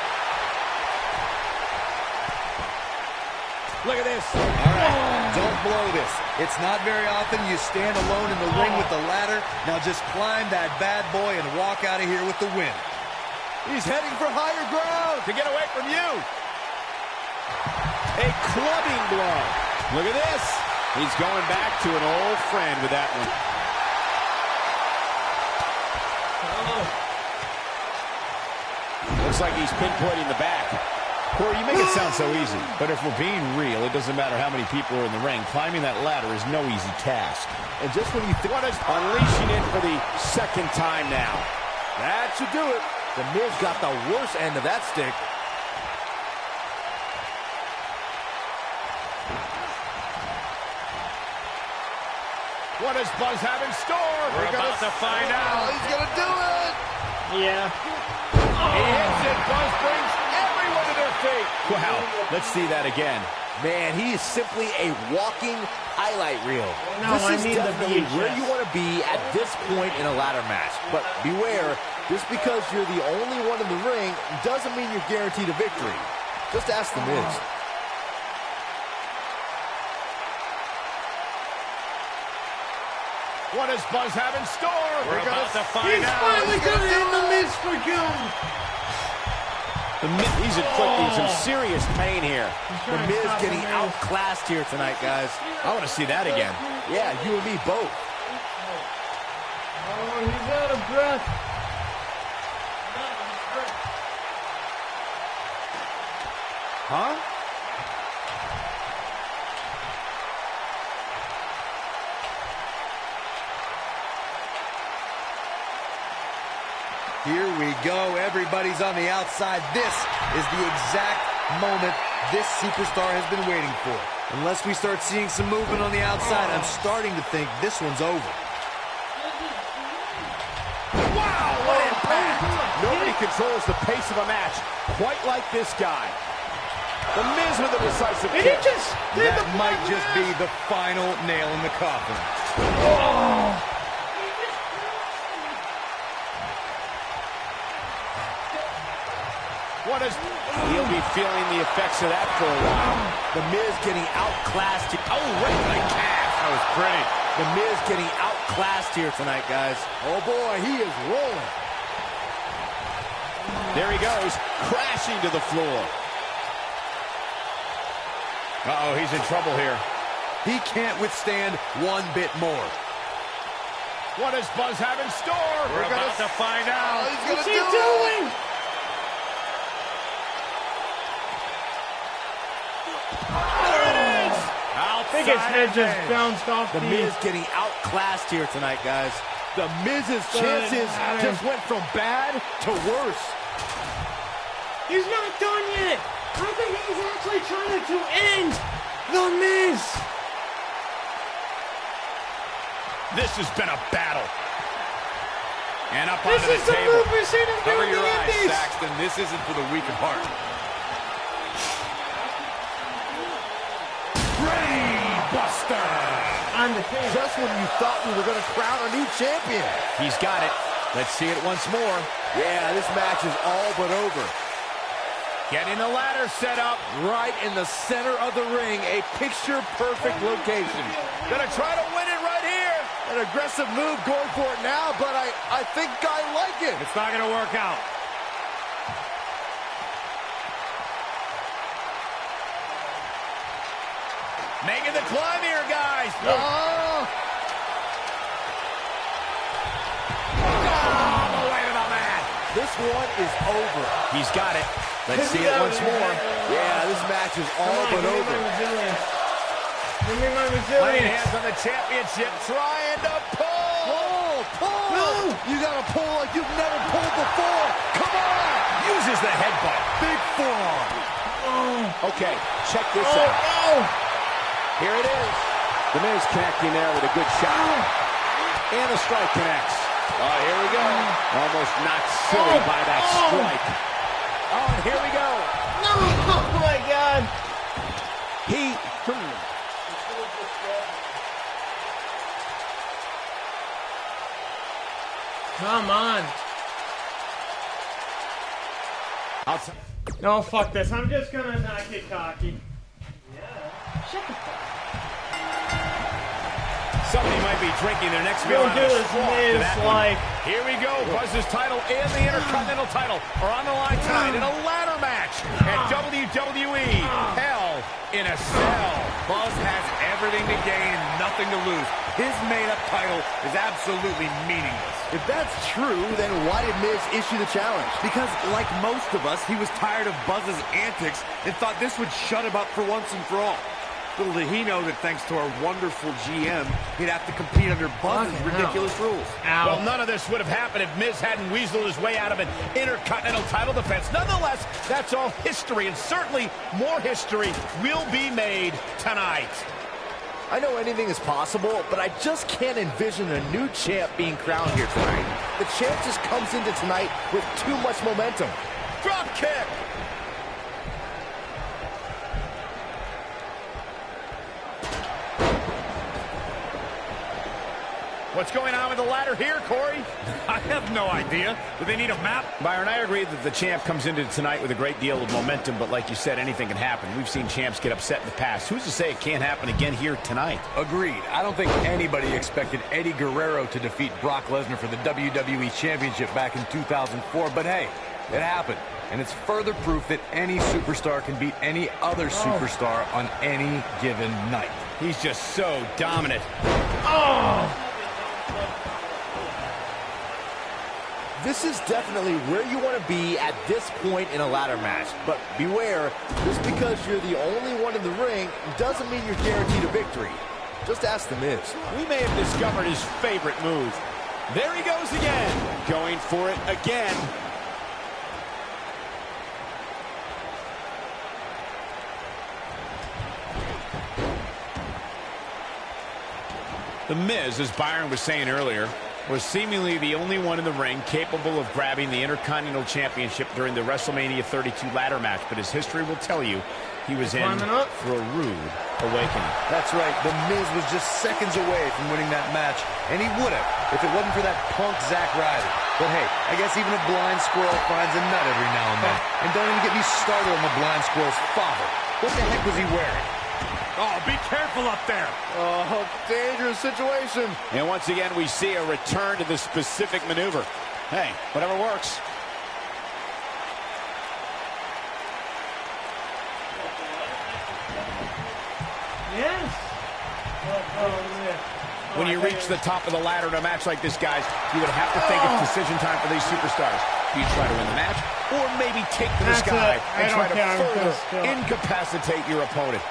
Look at this. All right, don't blow this. It's not very often you stand alone in the ring with the ladder. Now just climb that bad boy and walk out of here with the win. He's heading for higher ground. To get away from you. A clubbing blow. Look at this. He's going back to an old friend with that one. Looks like he's pinpointing the back. Corey, you make it sound so easy, but if we're being real, it doesn't matter how many people are in the ring. Climbing that ladder is no easy task. And just when you think... What is unleashing it for the second time now? That should do it. The Miz got the worst end of that stick. What does Buzz have in store? We're about to find out. He's going to do it. Yeah. He hits it. Buzz brings everyone to their feet. Wow. Let's see that again. Man, he is simply a walking highlight reel. No, this is I mean definitely the where you want to be at this point in a ladder match. But beware, just because you're the only one in the ring doesn't mean you're guaranteed a victory. Just ask the Miz. What does Buzz have in store? We're about to find He's out. finally gonna end the Miz for good. He's inflicting some serious pain here. The Miz getting outclassed here tonight, guys. I want to see that again. Yeah, you and me both. Oh, he's out of breath. Huh? Here we go. Everybody's on the outside. This is the exact moment this superstar has been waiting for. Unless we start seeing some movement on the outside, I'm starting to think this one's over. Wow, what impact! Nobody controls the pace of a match quite like this guy. The Miz with a decisive kick. That might just be the final nail in the coffin. Oh. What is... He'll be feeling the effects of that for a while. The Miz getting outclassed. Oh, right to the calf. That was pretty. The Miz getting outclassed here tonight, guys. Oh, boy, he is rolling. There he goes, crashing to the floor. Uh-oh, he's in trouble here. He can't withstand one bit more. What does Buzz have in store? We're about to find out. What's he doing? I think his head just bounced off the Miz getting outclassed here tonight, guys. The Miz's chances just went from bad to worse. He's not done yet. I think he's actually trying to end The Miz. This has been a battle. And up This onto is the the table. move we've seen him do Cover in your the eyes, Indies. Saxton. This isn't for the weak of heart. Buster. On the table. Just when you thought we were going to crown a new champion. He's got it. Let's see it once more. Yeah, this match is all but over. Getting the ladder set up. Right in the center of the ring, a picture-perfect location. Gonna try to win it right here. An aggressive move going for it now, but I think I like it. It's not going to work out. Making the climb here, guys. Oh! All the way to the mat. This one is over. He's got it. Let's see it once more. Yeah, this match is all but over. Give me my Laying resilience. hands on the championship, trying to pull. Pull! No. You gotta pull like you've never pulled before. Come on! Uses the headbutt. Big forearm. Oh. Okay, check this Oh, out. oh. Here it is. The Miz connecting there with a good shot. And the strike connects. Oh, here we go. Almost knocked silly by that strike. Oh, and here we go. No. Oh, my God. Come on. No, fuck this. I'm just gonna not get cocky. Shut the fuck up. Somebody might be drinking their next meal Don't out do of a this, straw to Miz, that one. like... Here we go. Buzz's title and the Intercontinental title are on the line tonight in a ladder match at WWE Hell in a Cell. Buzz has everything to gain and nothing to lose. His made-up title is absolutely meaningless. If that's true, then why did Miz issue the challenge? Because, like most of us, he was tired of Buzz's antics and thought this would shut him up for once and for all. Little did he know that thanks to our wonderful GM, he'd have to compete under Buzz's ridiculous rules. Well, none of this would have happened if Miz hadn't weaseled his way out of an Intercontinental title defense. Nonetheless, that's all history, and certainly more history will be made tonight. I know anything is possible, but I just can't envision a new champ being crowned here tonight. The champ just comes into tonight with too much momentum. Drop kick! What's going on with the ladder here, Corey? I have no idea. Do they need a map? Byron, I agree that the champ comes into tonight with a great deal of momentum, but like you said, anything can happen. We've seen champs get upset in the past. Who's to say it can't happen again here tonight? Agreed. I don't think anybody expected Eddie Guerrero to defeat Brock Lesnar for the WWE Championship back in 2004, but hey, it happened. And it's further proof that any superstar can beat any other superstar on any given night. He's just so dominant. Oh! This is definitely where you want to be at this point in a ladder match. But beware, just because you're the only one in the ring doesn't mean you're guaranteed a victory. Just ask The Miz. We may have discovered his favorite move. There he goes again. Going for it again. The Miz, as Byron was saying earlier, was seemingly the only one in the ring capable of grabbing the Intercontinental Championship during the WrestleMania 32 ladder match, but his history will tell you he was in for a rude awakening. That's right. The Miz was just seconds away from winning that match, and he would have if it wasn't for that punk Zack Ryder. But hey, I guess even a blind squirrel finds a nut every now and then. And don't even get me started on the blind squirrel's father. What the heck was he wearing? Oh, be careful up there. Oh, dangerous situation. And once again, we see a return to the specific maneuver. Hey, whatever works. Yes. When you reach the top of the ladder in a match like this, guys, you would have to think it's decision time for these superstars. Do you try to win the match, or maybe take to the sky and try to further incapacitate your opponent?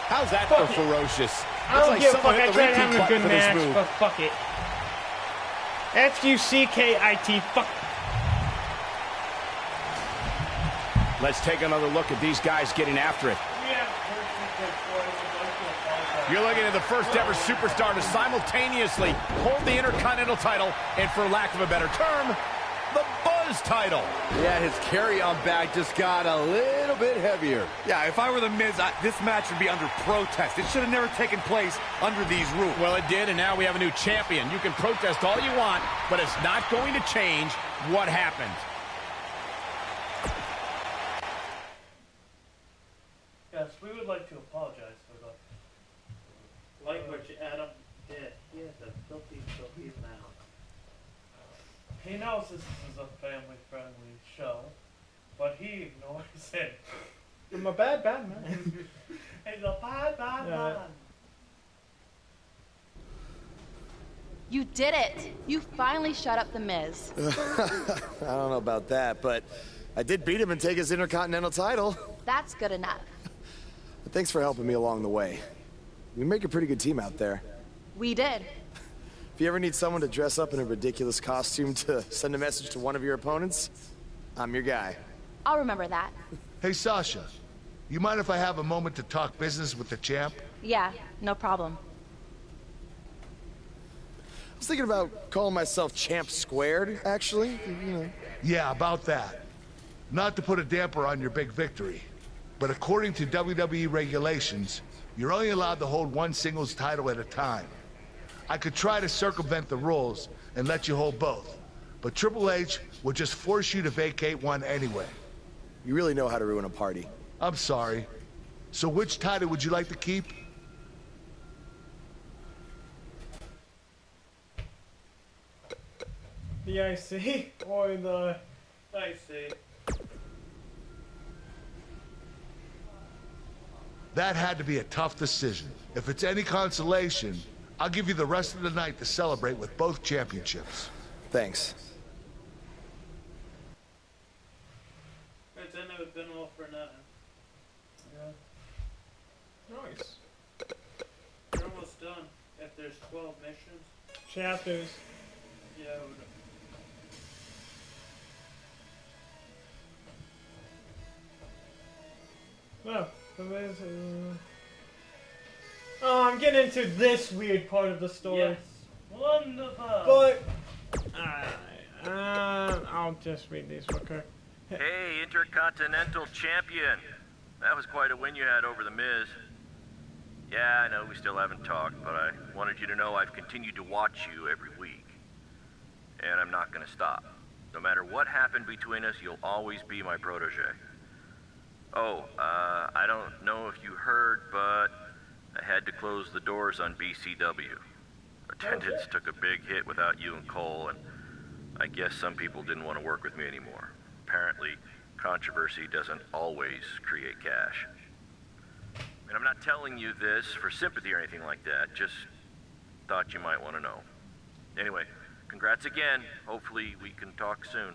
How's that for ferocious? I don't give a fuck. I tried having a good match, but fuck it. F-U-C-K-I-T. Fuck. Let's take another look at these guys getting after it. You're looking at the first ever superstar to simultaneously hold the Intercontinental title and, for lack of a better term, the Buzz title. Yeah, his carry-on bag just got a little bit heavier. Yeah, if I were the Miz, this match would be under protest. It should have never taken place under these rules. Well, it did, and now we have a new champion. You can protest all you want, but it's not going to change what happened. Yes, we would like to apologize for the language Adam did. He has a filthy, filthy mouth. He knows this is a family-friendly show, but he ignores it. I'm a bad man. He's a bad man. You did it. You finally shut up the Miz. I don't know about that, but I did beat him and take his Intercontinental title. That's good enough. Thanks for helping me along the way. We make a pretty good team out there. We did. If you ever need someone to dress up in a ridiculous costume to send a message to one of your opponents, I'm your guy. I'll remember that. Hey, Sasha, you mind if I have a moment to talk business with the champ? Yeah, no problem. I was thinking about calling myself Champ Squared, actually. You know. Yeah, about that. Not to put a damper on your big victory, but according to WWE regulations, you're only allowed to hold one singles title at a time. I could try to circumvent the rules and let you hold both, but Triple H would just force you to vacate one anyway. You really know how to ruin a party. I'm sorry. So which title would you like to keep? The IC or the IC? That had to be a tough decision. If it's any consolation, I'll give you the rest of the night to celebrate with both championships. Thanks. It's never been all for nothing. Yeah. Nice. We're almost done. If there's 12 missions. Chapters. Yeah. No. Oh, I'm getting into this weird part of the story. Yes. Wonderful. But I'll just read these real quick. Hey, Intercontinental Champion. That was quite a win you had over the Miz. Yeah, I know we still haven't talked, but I wanted you to know I've continued to watch you every week. And I'm not gonna stop. No matter what happened between us, you'll always be my protege. Oh, I don't know if you heard, but I had to close the doors on BCW. Attendance took a big hit without you and Cole, and I guess some people didn't want to work with me anymore. Apparently, controversy doesn't always create cash. And I'm not telling you this for sympathy or anything like that, just thought you might want to know. Anyway, congrats again. Hopefully we can talk soon.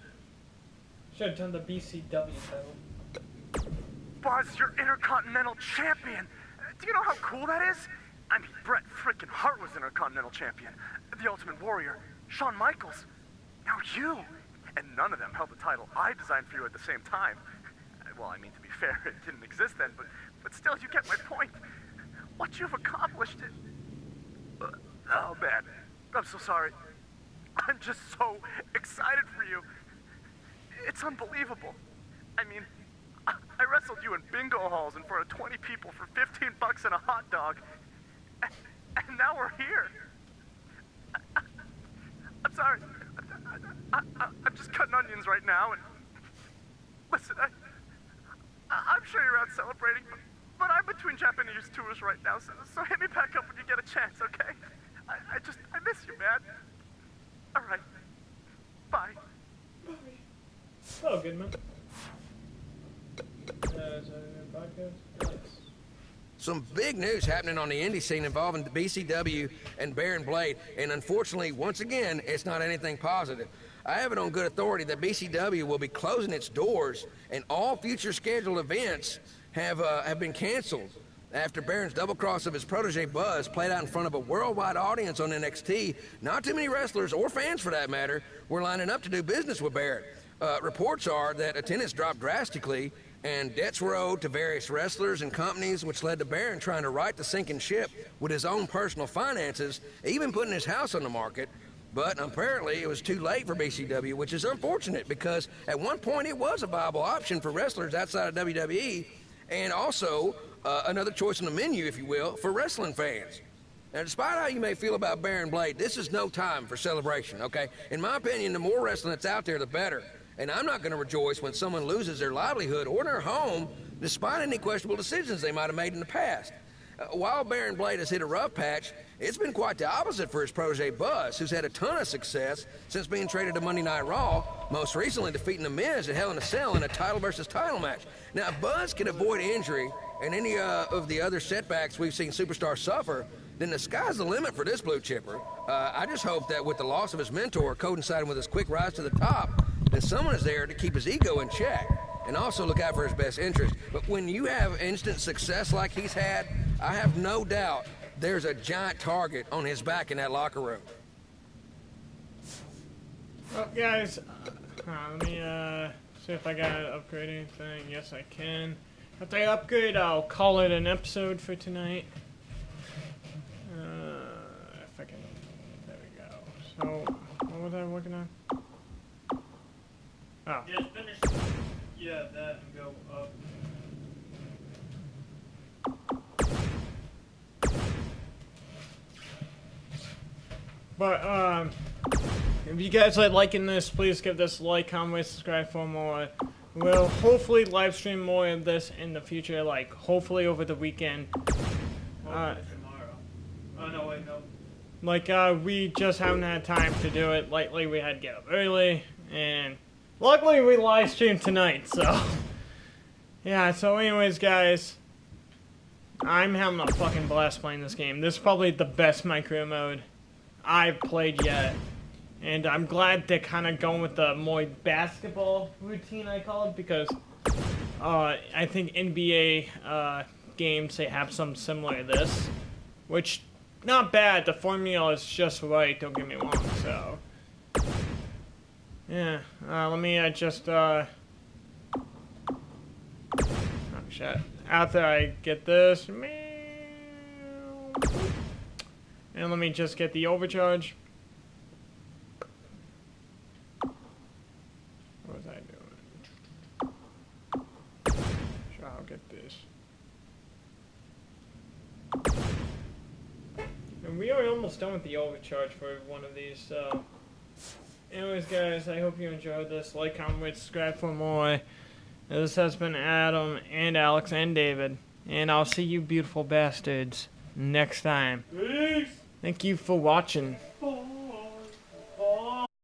Should have done the BCW title. Buzz, you're Intercontinental Champion. Do you know how cool that is? I mean, Bret freaking Hart was Intercontinental Champion. The Ultimate Warrior, Shawn Michaels. Now you. And none of them held the title I designed for you at the same time. Well, I mean, to be fair, it didn't exist then, but still, you get my point. What you've accomplished oh, man. I'm so sorry. I'm just so excited for you. It's unbelievable. I mean, I wrestled you in bingo halls in front of 20 people for $15 and a hot dog. And now we're here. I'm sorry. I'm just cutting onions right now. And listen, I'm sure you're out celebrating, but I'm between Japanese tours right now, so hit me back up when you get a chance, okay? I miss you, man. All right. Bye. Oh, good man. Some big news happening on the indie scene involving the BCW and Baron Blade, and unfortunately, once again, it's not anything positive. I have it on good authority that BCW will be closing its doors, and all future scheduled events have been canceled. After Baron's double cross of his protege Buzz played out in front of a worldwide audience on NXT, not too many wrestlers, or fans for that matter, were lining up to do business with Baron. Reports are that attendance dropped drastically, and debts were owed to various wrestlers and companies, which led to Baron trying to right the sinking ship with his own personal finances, even putting his house on the market. But apparently it was too late for BCW, which is unfortunate because at one point it was a viable option for wrestlers outside of WWE, and also another choice on the menu, if you will, for wrestling fans. Now, despite how you may feel about Baron Blade, this is no time for celebration, okay? In my opinion, the more wrestling that's out there, the better. And I'm not going to rejoice when someone loses their livelihood or their home, despite any questionable decisions they might have made in the past. While Baron Blade has hit a rough patch, it's been quite the opposite for his protege Buzz, who's had a ton of success since being traded to Monday Night Raw, most recently defeating The Miz at Hell in a Cell in a title versus title match. Now, if Buzz can avoid injury and any of the other setbacks we've seen superstars suffer, then the sky's the limit for this blue chipper. I just hope that with the loss of his mentor coinciding with his quick rise to the top, that someone is there to keep his ego in check and also look out for his best interest. But when you have instant success like he's had, I have no doubt there's a giant target on his back in that locker room. Well, guys, let me see if I gotta upgrade anything. Yes, I can. If I upgrade, I'll call it an episode for tonight. If I can, there we go. So, what was I working on? Oh. Yeah, finish. Yeah, that and go up. But, if you guys are liking this, please give this a like, comment, subscribe for more. We'll hopefully live stream more of this in the future, like, hopefully over the weekend. Tomorrow. Oh, no, wait, no. Like, we just haven't had time to do it. Lately, we had to get up early, and luckily we live streamed tonight, so. Yeah, so anyways, guys, I'm having a fucking blast playing this game. This is probably the best My Career mode I've played yet. And I'm glad they're kind of going with the more basketball routine, I call it, because I think NBA games, they have some similar to this, which, not bad. The formula is just right, don't get me wrong, so. Yeah, let me just, oh shit. After I get this, and let me just get the overcharge. What was I doing? Sure, I'll get this. And we are almost done with the overcharge for one of these, so. Anyways, guys, I hope you enjoyed this. Like, comment, subscribe for more. This has been Adam and Alex and David. And I'll see you beautiful bastards next time. Peace! Thank you for watching.